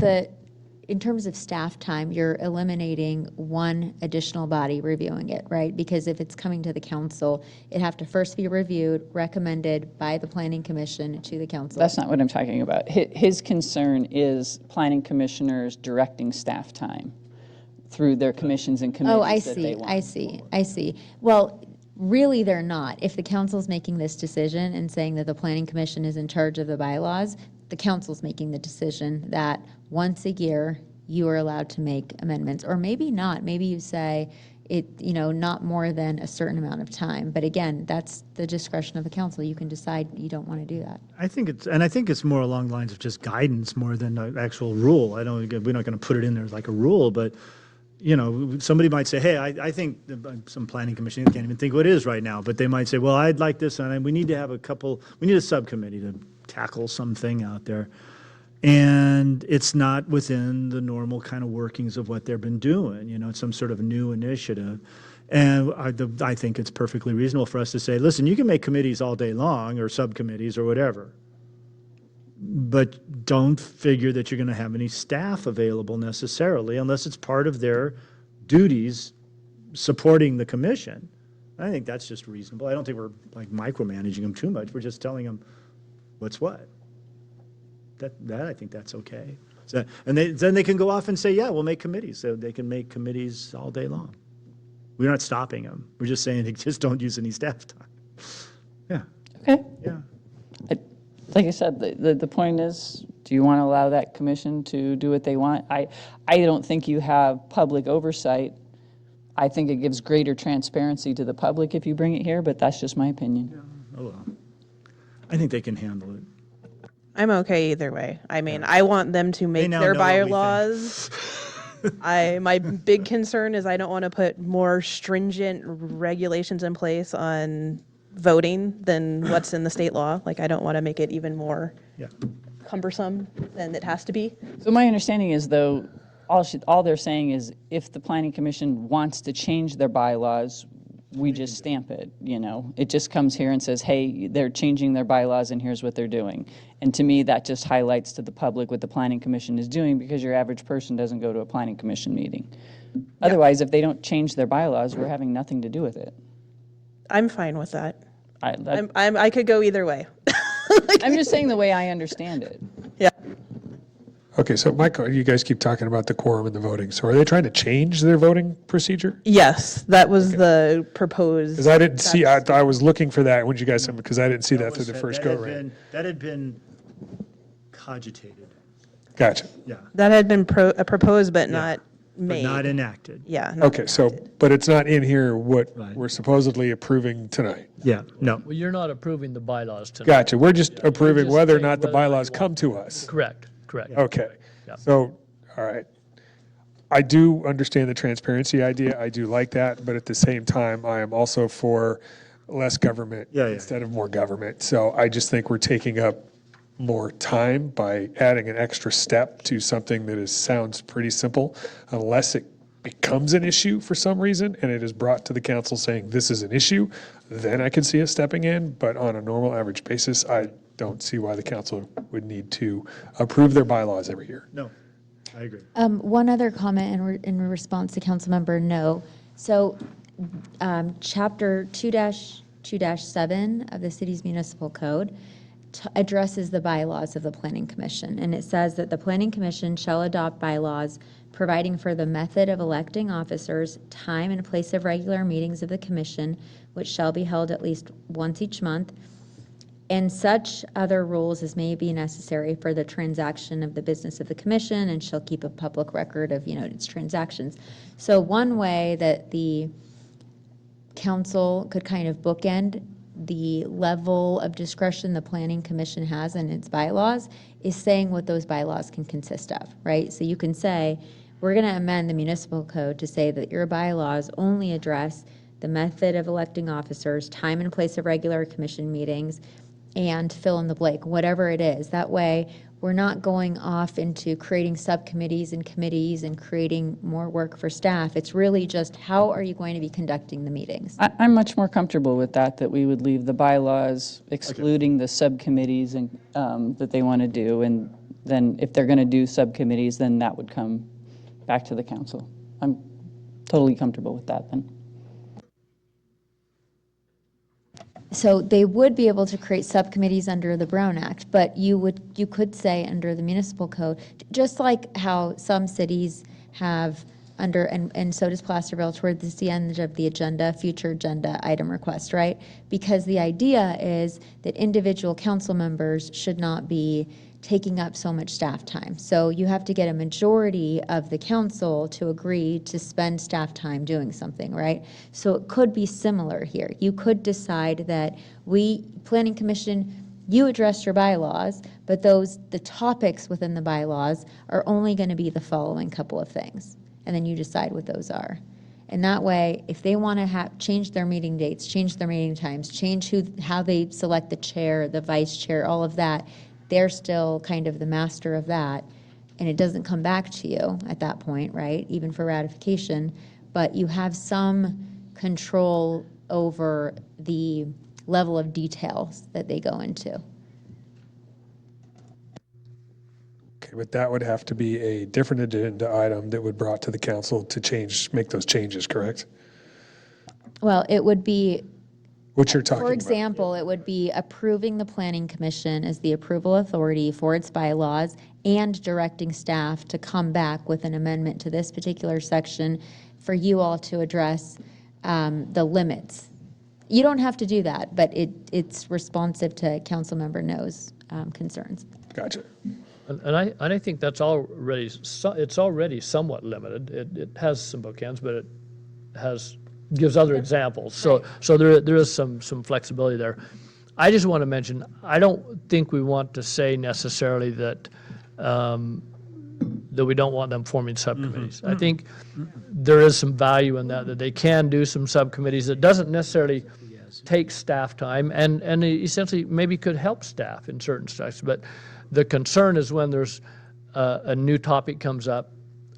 Speaker 15: in terms of staff time, you're eliminating one additional body reviewing it, right? Because if it's coming to the council, it'd have to first be reviewed, recommended by the planning commission to the council.
Speaker 4: That's not what I'm talking about. His concern is planning commissioners directing staff time through their commissions and committees that they want.
Speaker 15: I see. Well, really, they're not. If the council's making this decision and saying that the planning commission is in charge of the bylaws, the council's making the decision that once a year you are allowed to make amendments, or maybe not. Maybe you say it, you know, not more than a certain amount of time. But again, that's the discretion of the council. You can decide you don't want to do that.
Speaker 1: I think it's more along the lines of just guidance more than an actual rule. We're not going to put it in there like a rule, but you know, somebody might say, hey, I think some planning commission can't even think what it is right now, but they might say, well, I'd like this, and we need to have we need a subcommittee to tackle something out there. And it's not within the normal kind of workings of what they've been doing, you know, it's some sort of new initiative. And I think it's perfectly reasonable for us to say, listen, you can make committees all day long or subcommittees or whatever, but don't figure that you're going to have any staff available necessarily unless it's part of their duties supporting the commission. I think that's just reasonable. I don't think we're like micromanaging them too much. We're just telling them what's what. That I think that's okay. So, and then they can go off and say, yeah, we'll make committees. So they can make committees all day long. We're not stopping them. We're just saying they just don't use any staff time. Yeah.
Speaker 4: Okay.
Speaker 1: Yeah.
Speaker 4: Like I said, the point is, do you want to allow that commission to do what they want? I don't think you have public oversight. I think it gives greater transparency to the public if you bring it here, but that's just my opinion.
Speaker 1: Oh, well. I think they can handle it.
Speaker 2: I'm okay either way. I mean, I want them to make
Speaker 1: now
Speaker 2: their
Speaker 1: know what we think.
Speaker 2: bylaws. My big concern is I don't want to put more stringent regulations in place on voting than what's in the state law. Like, I don't want to make it even more cumbersome than it has to be.
Speaker 4: So my understanding is, though, all they're saying is if the planning commission wants to change their bylaws, we just stamp it, you know. It just comes here and says, hey, they're changing their bylaws and here's what they're doing. And to me, that just highlights to the public what the planning commission is doing, because your average person doesn't go to a planning commission meeting. Otherwise, if they don't change their bylaws, we're having nothing to do with it.
Speaker 2: I'm fine with that.
Speaker 4: I
Speaker 2: I could go either way.
Speaker 4: I'm just saying the way I understand it.
Speaker 2: Yeah.
Speaker 7: Okay, so Michael, you guys keep talking about the quorum and the voting. So are they trying to change their voting procedure?
Speaker 2: Yes, that was the proposed.
Speaker 7: Because I didn't see, I was looking for that when you guys said, because I didn't see that through the first go-round.
Speaker 1: That had been cogitated.
Speaker 7: Gotcha.
Speaker 1: Yeah.
Speaker 2: That had been proposed but not
Speaker 1: But
Speaker 2: made.
Speaker 1: not enacted.
Speaker 2: Yeah. not
Speaker 7: Okay, so, but it's not in here what
Speaker 1: Right.
Speaker 7: we're supposedly approving tonight.
Speaker 1: Yeah, no.
Speaker 20: Well, you're not approving the bylaws tonight.
Speaker 7: Gotcha, we're just approving
Speaker 20: just
Speaker 7: whether or
Speaker 20: saying
Speaker 7: not the
Speaker 20: whether or not
Speaker 7: bylaws
Speaker 20: you
Speaker 7: come
Speaker 20: want
Speaker 7: to us.
Speaker 20: Correct, correct.
Speaker 7: Okay,
Speaker 20: Yeah.
Speaker 7: so, all right. I do understand the transparency idea, I do like that, but at the same time, I am also for less government instead of more government. So I just think we're taking up more time by adding an extra step to something that sounds pretty simple, unless it becomes an issue for some reason and it is brought to the council saying this is an issue, then I can see us stepping in. But on a normal average basis, I don't see why the council would need to approve their bylaws every year.
Speaker 1: No, I agree.
Speaker 15: One other comment in response to Councilmember No. So Chapter 2-2-7 of the city's municipal code addresses the bylaws of the Planning Commission. And it says that the Planning Commission shall adopt bylaws providing for the method of electing officers, time and place of regular meetings of the commission, which shall be held at least once each month, and such other rules as may be necessary for the transaction of the business of the commission, and shall keep a public record of, its transactions. So one way that the council could kind of bookend the level of discretion the planning commission has in its bylaws is saying what those bylaws can consist of, right? So you can say, we're going to amend the municipal code to say that your bylaws only address the method of electing officers, time and place of regular commission meetings, and fill in the blank, whatever it is. That way, we're not going off into creating subcommittees and committees and creating more work for staff. It's really just, how are you going to be conducting the meetings?
Speaker 4: I'm much more comfortable with that we would leave the bylaws excluding the subcommittees and that they want to do. And then if they're going to do subcommittees, then that would come back to the council. I'm totally comfortable with that then.
Speaker 15: So they would be able to create subcommittees under the Brown Act, but you could say under the municipal code, just like how some cities have under, and so does Placerville, towards the end of the agenda, future agenda item request, right? Because the idea is that individual council members should not be taking up so much staff time. So you have to get a majority of the council to agree to spend staff time doing something, right? So it could be similar here. You could decide that Planning Commission, you address your bylaws, but the topics within the bylaws are only going to be the following couple of things. And then you decide what those are. And that way, if they want to change their meeting dates, change their meeting times, change how they select the chair, the vice chair, all of that, they're still kind of the master of that, and it doesn't come back to you at that point, right? Even for ratification, but you have some control over the level of details that they go into.
Speaker 7: Okay, but that would have to be a different agenda item that would brought to the council to make those changes, correct?
Speaker 15: Well, it would be,
Speaker 7: What you're talking
Speaker 15: for
Speaker 7: about.
Speaker 15: example, it would be approving the planning commission as the approval authority for its bylaws and directing staff to come back with an amendment to this particular section for you all to address the limits. You don't have to do that, but it's responsive to Councilmember No's concerns.
Speaker 7: Gotcha.
Speaker 20: And I think that's already, it's already somewhat limited. It has some bookends, but it gives other examples. So there is some flexibility there. I just want to mention, I don't think we want to say necessarily that that we don't want them forming subcommittees. I think there is some value in that they can do some subcommittees. It doesn't necessarily take staff time and essentially maybe could help staff in certain stuff. But the concern is when there's a new topic comes up,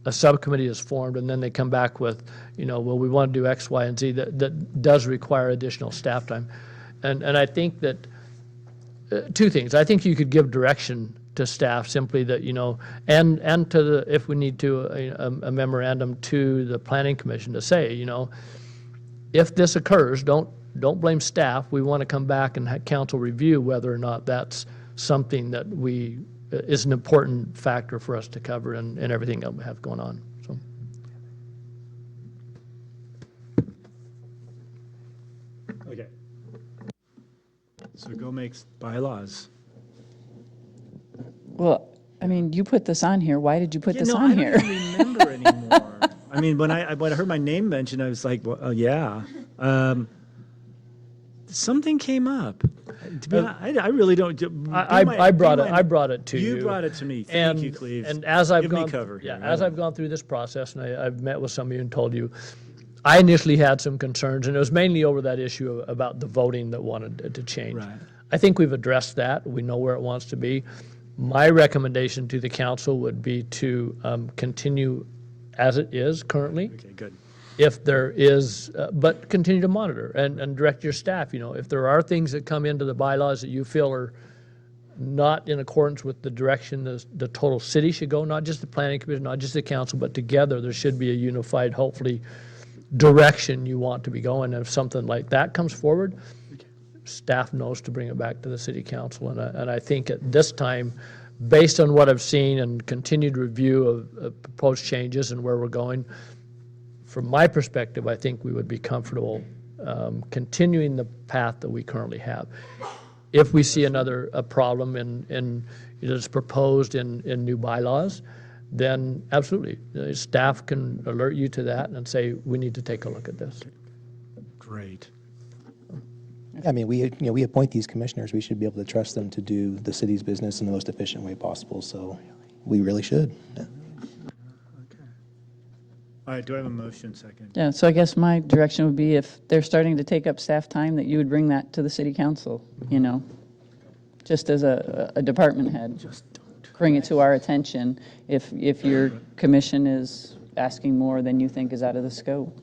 Speaker 20: a subcommittee is formed, and then they come back with, well, we want to do X, Y, and Z. That does require additional staff time. And I think that two things. I think you could give direction to staff simply that, and to the, if we need to, a memorandum to the planning commission to say, if this occurs, don't blame staff. We want to come back and have council review whether or not that's something that is an important factor for us to cover and everything that we have going on. So.
Speaker 1: Okay. So go make bylaws.
Speaker 4: Well, I mean, you put this on here. Why did you put this
Speaker 1: No,
Speaker 4: on
Speaker 1: I
Speaker 4: here?
Speaker 1: don't even remember anymore. I mean, when I heard my name mentioned, I was like, well, yeah. Something came up. To be honest, I really don't.
Speaker 20: I brought it to you.
Speaker 1: You brought it to me. Thank you, Cleve.
Speaker 20: And as I've
Speaker 1: Give
Speaker 20: gone,
Speaker 1: me cover here.
Speaker 20: as I've gone through this process, and I've met with some of you and told you, I initially had some concerns, and it was mainly over that issue about the voting that wanted to change.
Speaker 1: Right.
Speaker 20: I think we've addressed that. We know where it wants to be. My recommendation to the council would be to continue as it is currently.
Speaker 1: Okay, good.
Speaker 20: If there is, but continue to monitor and direct your staff. If there are things that come into the bylaws that you feel are not in accordance with the direction the total city should go, not just the planning commission, not just the council, but together, there should be a unified, hopefully, direction you want to be going. And if something like that comes forward, staff knows to bring it back to the city council. And I think at this time, based on what I've seen and continued review of proposed changes and where we're going, from my perspective, I think we would be comfortable continuing the path that we currently have. If we see a problem in that's proposed in new bylaws, then absolutely, staff can alert you to that and say, we need to take a look at this.
Speaker 1: Great.
Speaker 6: I mean, we appoint these commissioners. We should be able to trust them to do the city's business in the most efficient way possible. So we really should. Yeah.
Speaker 1: All right, do I have a motion second?
Speaker 4: Yeah, so I guess my direction would be if they're starting to take up staff time, that you would bring that to the city council, just as a department head. Bring it to our attention if your commission is asking more than you think is out of the scope.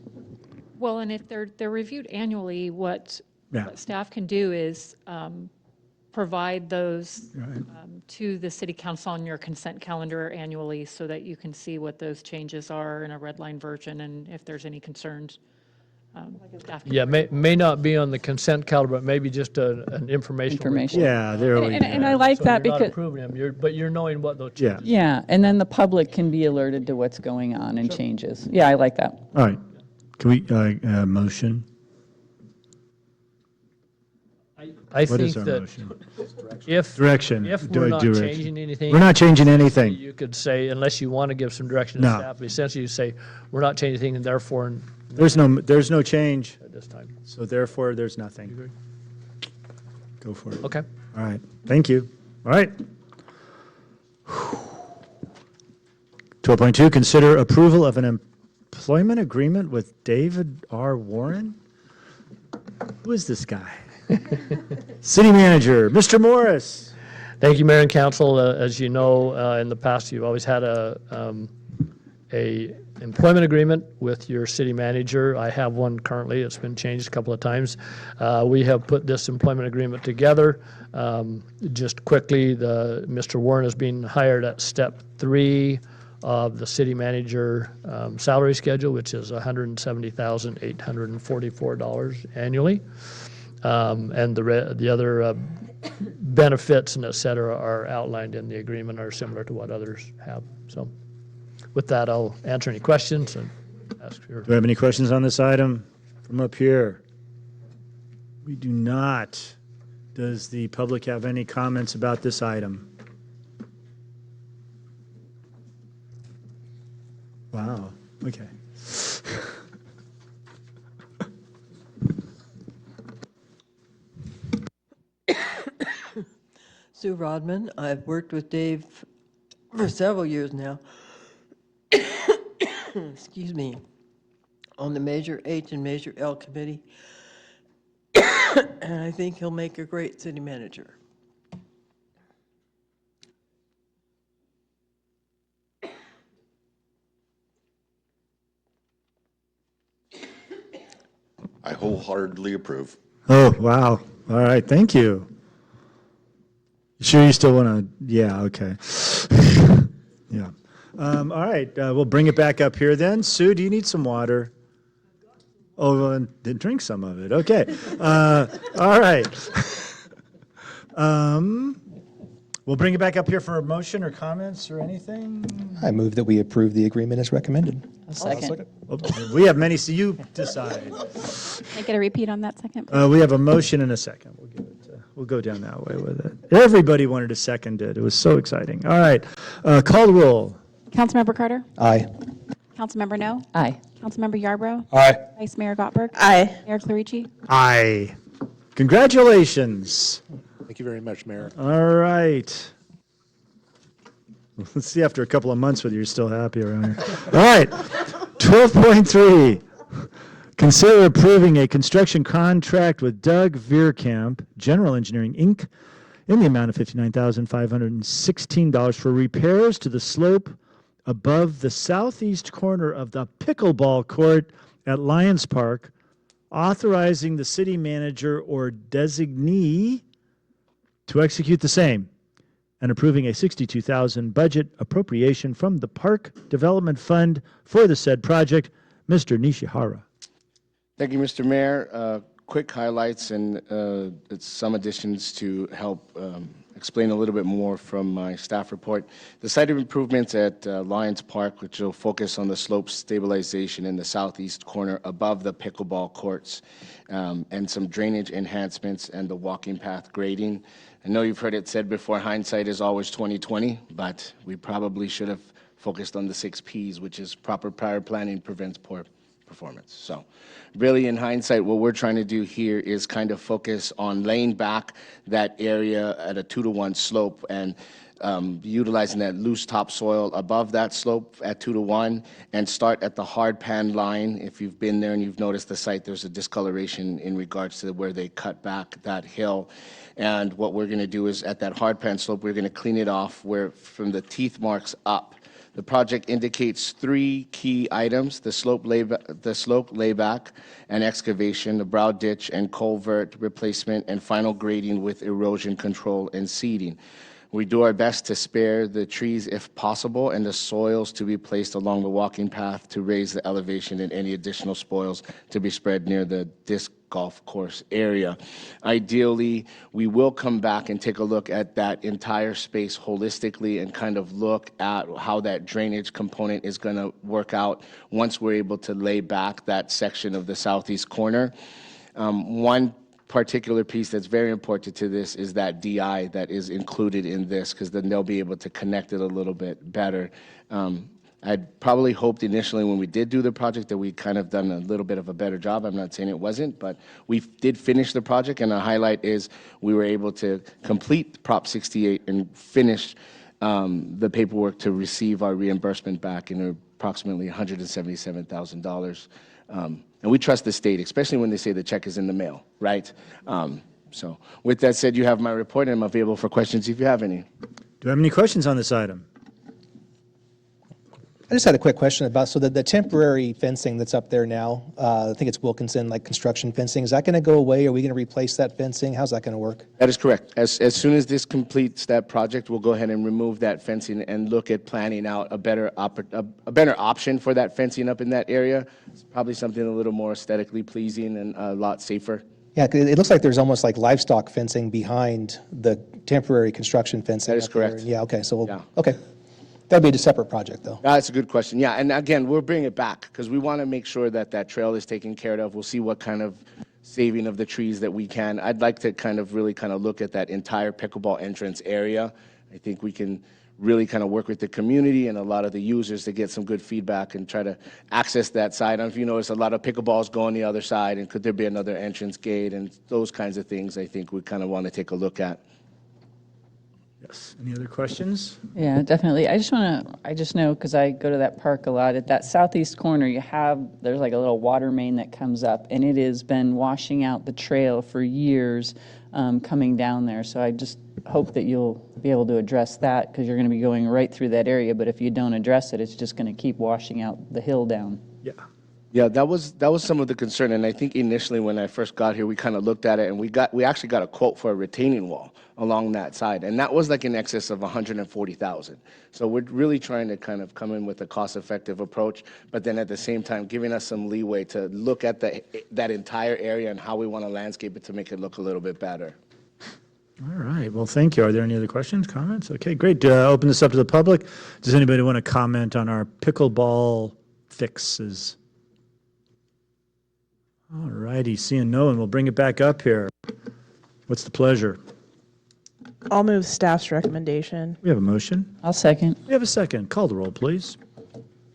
Speaker 5: Well, and if they're reviewed annually, what staff can do is provide those to the city council on your consent calendar annually so that you can see what those changes are in a red line version, and if there's any concerns. Staff can
Speaker 20: may not be on the consent calendar, but maybe just an informational report.
Speaker 1: Yeah, there we go.
Speaker 4: And I like that
Speaker 20: You're not
Speaker 4: because
Speaker 20: approving them, but you're knowing what those changes.
Speaker 4: yeah, and then the public can be alerted to what's going on and changes. Yeah, I like that.
Speaker 1: All right. Can we, motion?
Speaker 20: I
Speaker 1: What is
Speaker 20: think
Speaker 1: our
Speaker 20: that
Speaker 1: motion?
Speaker 20: if
Speaker 1: Direction.
Speaker 20: if
Speaker 1: Do
Speaker 20: we're
Speaker 1: I
Speaker 20: not
Speaker 1: do it?
Speaker 20: changing anything,
Speaker 1: We're not changing anything.
Speaker 20: You could say, unless you want to give some direction to
Speaker 1: No.
Speaker 20: staff, but essentially you say, we're not changing anything, and therefore,
Speaker 1: There's no change,
Speaker 20: at this time.
Speaker 1: so therefore there's nothing. Go for it.
Speaker 20: Okay.
Speaker 1: All right, thank you. All right. 12.2, consider approval of an employment agreement with David R. Warren? Who is this guy? City Manager, Mr. Morris.
Speaker 20: Thank you, Mayor and Council. As you know, in the past, you've always had a a employment agreement with your city manager. I have one currently. It's been changed a couple of times. We have put this employment agreement together. Just quickly, Mr. Warren is being hired at step 3 of the city manager salary schedule, which is $170,844 annually. And the other benefits and et cetera are outlined in the agreement, are similar to what others have. So with that, I'll answer any questions and ask your.
Speaker 1: Do we have any questions on this item from up here? We do not. Does the public have any comments about this item? Wow, okay.
Speaker 10: Sue Rodman. I've worked with Dave for several years now. Excuse me. On the Measure H and Measure L committee. And I think he'll make a great city manager.
Speaker 14: I wholeheartedly approve.
Speaker 1: Oh, wow. All right, thank you. You sure you still want to? Yeah, okay. Yeah. All right, we'll bring it back up here then. Sue, do you need some water? Oh, well, then drink some of it. Okay. All right. We'll bring it back up here for a motion or comments or anything.
Speaker 6: I move that we approve the agreement as recommended.
Speaker 4: A second.
Speaker 1: We have many, so you decide.
Speaker 3: Can I get a repeat on that second?
Speaker 1: We have a motion and a second. We'll give it. We'll go down that way with it. Everybody wanted to second it. It was so exciting. All right. Call the roll.
Speaker 3: Councilmember Carter?
Speaker 6: Aye.
Speaker 3: Councilmember No?
Speaker 4: Aye.
Speaker 3: Councilmember Yarbrough?
Speaker 7: Aye.
Speaker 3: Vice Mayor Gottberg?
Speaker 2: Aye.
Speaker 3: Mayor Clarici?
Speaker 1: Aye. Congratulations.
Speaker 16: Thank you very much, Mayor.
Speaker 1: All right. Let's see after a couple of months whether you're still happy around here. All right. 12.3. Consider approving a construction contract with Doug Veerkamp, General Engineering, Inc., in the amount of $59,516 for repairs to the slope above the southeast corner of the pickleball court at Lions Park, authorizing the city manager or designee to execute the same, and approving a $62,000 budget appropriation from the Park Development Fund for the said project. Mr. Nishihara.
Speaker 17: Thank you, Mr. Mayor. Quick highlights and it's some additions to help explain a little bit more from my staff report. The site of improvements at Lions Park, which will focus on the slope stabilization in the southeast corner above the pickleball courts, and some drainage enhancements and the walking path grading. I know you've heard it said before, hindsight is always 20/20, but we probably should have focused on the 6 Ps, which is proper prior planning prevents poor performance. So really in hindsight, what we're trying to do here is kind of focus on laying back that area at a 2-to-1 slope and utilizing that loose topsoil above that slope at 2-to-1 and start at the hard pan line. If you've been there and you've noticed the site, there's a discoloration in regards to where they cut back that hill. And what we're going to do is at that hard pan slope, we're going to clean it off where from the teeth marks up. The project indicates 3 key items: the slope layback and excavation, the brow ditch and culvert replacement, and final grading with erosion control and seeding. We do our best to spare the trees if possible and the soils to be placed along the walking path to raise the elevation, and any additional spoils to be spread near the disc golf course area. Ideally, we will come back and take a look at that entire space holistically and kind of look at how that drainage component is going to work out once we're able to lay back that section of the southeast corner. One particular piece that's very important to this is that DI that is included in this, because then they'll be able to connect it a little bit better. I'd probably hoped initially when we did do the project that we'd kind of done a little bit of a better job. I'm not saying it wasn't, but we did finish the project, and the highlight is we were able to complete Prop 68 and finish the paperwork to receive our reimbursement back in approximately $177,000. And we trust the state, especially when they say the check is in the mail, right? So with that said, you have my report, and I'm available for questions if you have any.
Speaker 1: Do you have any questions on this item?
Speaker 6: I just had a quick question about, so the temporary fencing that's up there now, I think it's Wilkinson, like construction fencing, is that going to go away? Are we going to replace that fencing? How's that going to work?
Speaker 17: That is correct. As soon as this completes that project, we'll go ahead and remove that fencing and look at planning out a better option for that fencing up in that area. It's probably something a little more aesthetically pleasing and a lot safer.
Speaker 6: Yeah, 'cause it looks like there's almost like livestock fencing behind the temporary construction fencing.
Speaker 17: That is
Speaker 6: up there.
Speaker 17: correct.
Speaker 6: Yeah, okay, so, okay. That'd be a separate project, though.
Speaker 17: That's a good question. Yeah, and again, we'll bring it back because we want to make sure that that trail is taken care of. We'll see what kind of saving of the trees that we can. I'd like to really look at that entire pickleball entrance area. I think we can really kind of work with the community and a lot of the users to get some good feedback and try to access that side. I don't know if you notice a lot of pickleballs go on the other side, and could there be another entrance gate and those kinds of things I think we kind of want to take a look at.
Speaker 1: Yes. Any other questions?
Speaker 4: Yeah, definitely. I just know, because I go to that park a lot, at that southeast corner, there's like a little water main that comes up, and it has been washing out the trail for years coming down there. So I just hope that you'll be able to address that, because you're going to be going right through that area. But if you don't address it, it's just going to keep washing out the hill down.
Speaker 1: Yeah.
Speaker 17: Yeah, that was some of the concern, and I think initially when I first got here, we kind of looked at it, and we actually got a quote for a retaining wall along that side, and that was like in excess of $140,000. So we're really trying to kind of come in with a cost-effective approach, but then at the same time giving us some leeway to look at that entire area and how we want to landscape it to make it look a little bit better.
Speaker 1: All right. Well, thank you. Are there any other questions, comments? Okay, great. Open this up to the public. Does anybody want to comment on our pickleball fixes? All righty. Seeing no one, we'll bring it back up here. What's the pleasure?
Speaker 2: I'll move staff's recommendation.
Speaker 1: We have a motion.
Speaker 4: I'll second.
Speaker 1: We have a second. Call the roll, please.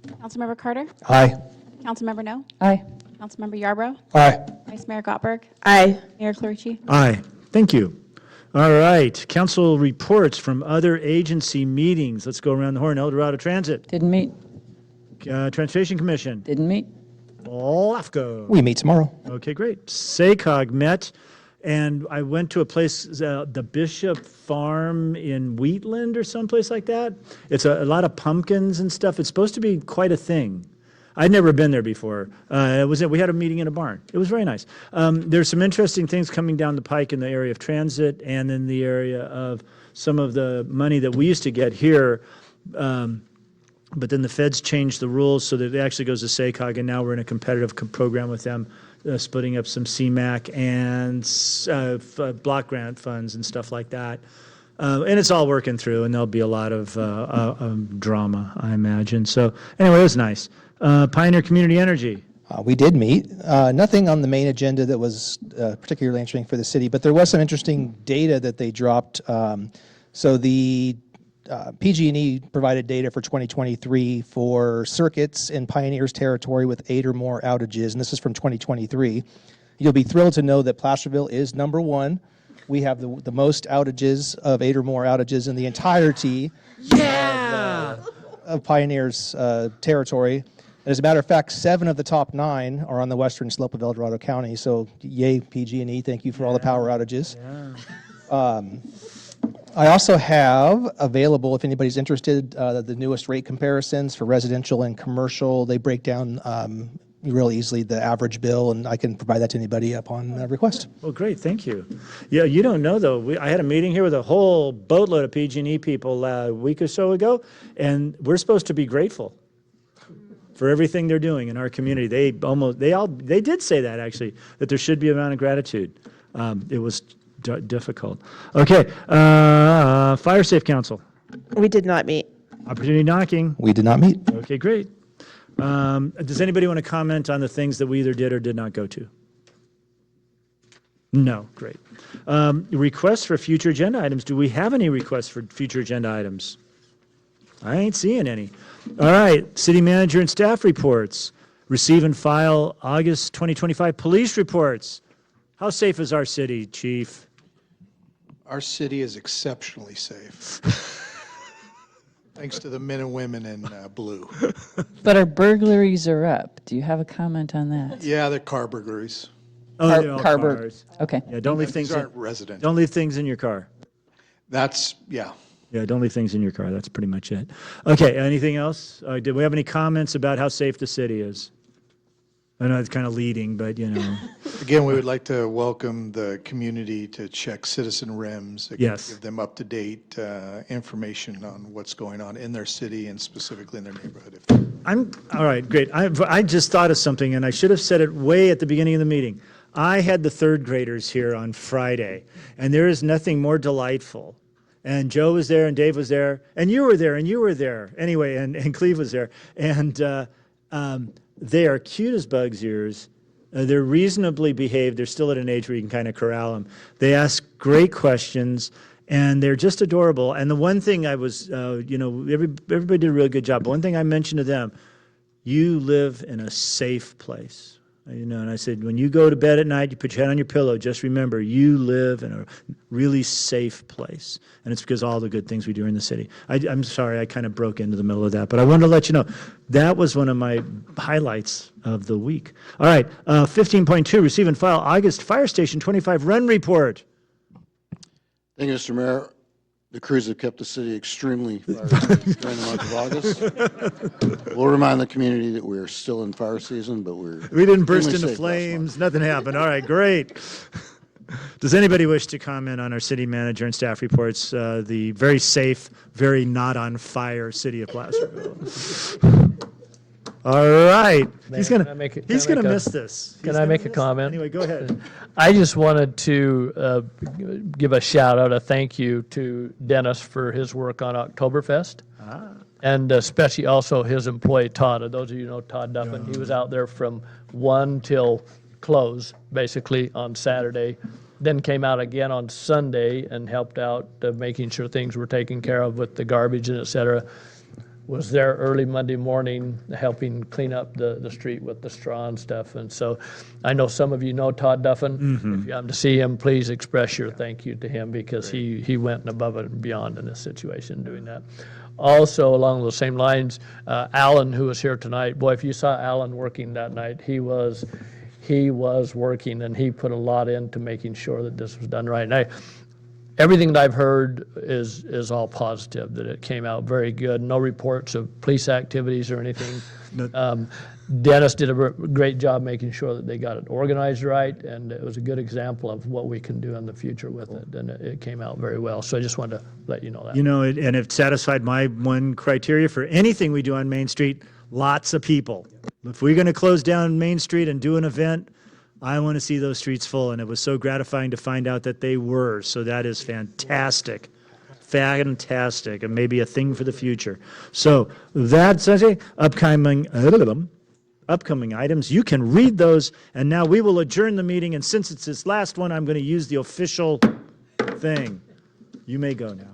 Speaker 3: Councilmember Carter?
Speaker 6: Aye.
Speaker 3: Councilmember No?
Speaker 4: Aye.
Speaker 3: Councilmember Yarbrough?
Speaker 6: Aye.
Speaker 3: Vice Mayor Gottberg?
Speaker 2: Aye.
Speaker 3: Mayor Clarucci?
Speaker 1: Aye. Thank you. All right. Council reports from other agency meetings. Let's go around the horn. El Dorado Transit.
Speaker 4: Didn't meet.
Speaker 1: Transportation Commission.
Speaker 4: Didn't meet.
Speaker 1: LAFCO.
Speaker 6: We meet tomorrow.
Speaker 1: Okay, great. SACOG met, and I went to a place, the Bishop Farm in Wheatland or someplace like that. It's a lot of pumpkins and stuff. It's supposed to be quite a thing. I'd never been there before. We had a meeting in a barn. It was very nice. There's some interesting things coming down the pike in the area of transit and in the area of some of the money that we used to get here. But then the feds changed the rules so that it actually goes to SACOG, and now we're in a competitive program with them, splitting up some CMAQ and block grant funds and stuff like that. And it's all working through, and there'll be a lot of drama, I imagine. So anyway, it was nice. Pioneer Community Energy.
Speaker 6: We did meet. Nothing on the main agenda that was particularly interesting for the city, but there was some interesting data that they dropped. So the PG&E provided data for 2023 for circuits in Pioneer's territory with 8 or more outages, and this is from 2023. You'll be thrilled to know that Placerville is number 1. We have the most outages of 8 or more outages in the entirety of Pioneer's territory. And as a matter of fact, 7 of the top 9 are on the western slope of El Dorado County. So yay, PG&E, thank you for all the power outages. I also have available, if anybody's interested, the newest rate comparisons for residential and commercial. They break down real easily the average bill, and I can provide that to anybody upon request.
Speaker 1: Well, great, thank you. Yeah, you don't know though. I had a meeting here with a whole boatload of PG&E people a week or so ago, and we're supposed to be grateful for everything they're doing in our community. They did say that actually, that there should be an amount of gratitude. It was difficult. Okay, Fire Safe Council.
Speaker 2: We did not meet.
Speaker 1: Opportunity knocking.
Speaker 6: We did not meet.
Speaker 1: Okay, great. Does anybody want to comment on the things that we either did or did not go to? No, great. Requests for future agenda items. Do we have any requests for future agenda items? I ain't seeing any. All right, city manager and staff reports. Receive and file August 2025 police reports. How safe is our city, Chief?
Speaker 18: Our city is exceptionally safe. Thanks to the men and women in blue.
Speaker 4: But our burglaries are up. Do you have a comment on that?
Speaker 18: Yeah, they're car burglaries.
Speaker 1: Oh, they're all
Speaker 4: car
Speaker 1: cars.
Speaker 4: Okay.
Speaker 1: Yeah, don't leave
Speaker 18: These
Speaker 1: things.
Speaker 18: aren't residential.
Speaker 1: Don't leave things in your car.
Speaker 18: That's, yeah.
Speaker 1: Yeah, don't leave things in your car. That's pretty much it. Okay, anything else? Did we have any comments about how safe the city is? I know it's kind of leading, but you know.
Speaker 18: Again, we would like to welcome the community to check citizen RIMS. Again,
Speaker 1: Yes.
Speaker 18: give them up-to-date information on what's going on in their city and specifically in their neighborhood.
Speaker 1: All right, great. I just thought of something, and I should have said it way at the beginning of the meeting. I had the third graders here on Friday, and there is nothing more delightful. And Joe was there, and Dave was there, and you were there, and you were there. Anyway, and Cleve was there. And they are cute as bug's ears. They're reasonably behaved. They're still at an age where you can kind of corral them. They ask great questions, and they're just adorable. And the one thing I was, everybody did a really good job. But one thing I mentioned to them, you live in a safe place. And I said, when you go to bed at night, you put your head on your pillow, just remember, you live in a really safe place. And it's because of all the good things we do in the city. I'm sorry, I kind of broke into the middle of that, but I wanted to let you know, that was one of my highlights of the week. All right, 15.2, receive and file August Fire Station 25 run report.
Speaker 16: Thank you, Mr. Mayor. The crews have kept the city extremely fire safe during the month of August. We'll remind the community that we're still in fire season, but
Speaker 1: We didn't burst
Speaker 16: extremely
Speaker 1: into
Speaker 16: safe last
Speaker 1: flames, nothing happened. All right, great. Does anybody wish to comment on our city manager and staff reports, the very safe, very not on fire city of Placerville? All right. He's
Speaker 20: Can I
Speaker 1: gonna
Speaker 20: make a-
Speaker 1: he's
Speaker 20: can I
Speaker 1: gonna
Speaker 20: make a-
Speaker 1: miss this.
Speaker 20: Can
Speaker 1: He's
Speaker 20: I
Speaker 1: gonna
Speaker 20: make a
Speaker 1: miss-
Speaker 20: comment?
Speaker 1: Anyway, go ahead.
Speaker 20: I just wanted to give a shout out, a thank you to Dennis for his work on Oktoberfest. And especially also his employee Todd. Those of you who know Todd Duffin, he was out there from 1 till close, basically, on Saturday. Then came out again on Sunday and helped out making sure things were taken care of with the garbage and et cetera. Was there early Monday morning helping clean up the street with the straw and stuff. And so I know some of you know Todd Duffin. If you happen to see him, please express your thank you to him because he went above and beyond in this situation doing that. Also, along those same lines, Alan, who was here tonight, boy, if you saw Alan working that night, he was working and he put a lot into making sure that this was done right. And everything that I've heard is all positive, that it came out very good. No reports of police activities or anything. Dennis did a great job making sure that they got it organized right, and it was a good example of what we can do in the future with it, and it came out very well. So I just wanted to let you know that.
Speaker 1: And it satisfied my one criteria for anything we do on Main Street, lots of people. If we're going to close down Main Street and do an event, I want to see those streets full, and it was so gratifying to find out that they were. So that is fantastic. Fantastic, and maybe a thing for the future. So that's upcoming items. You can read those, and now we will adjourn the meeting, and since it's this last one, I'm going to use the official thing. You may go now.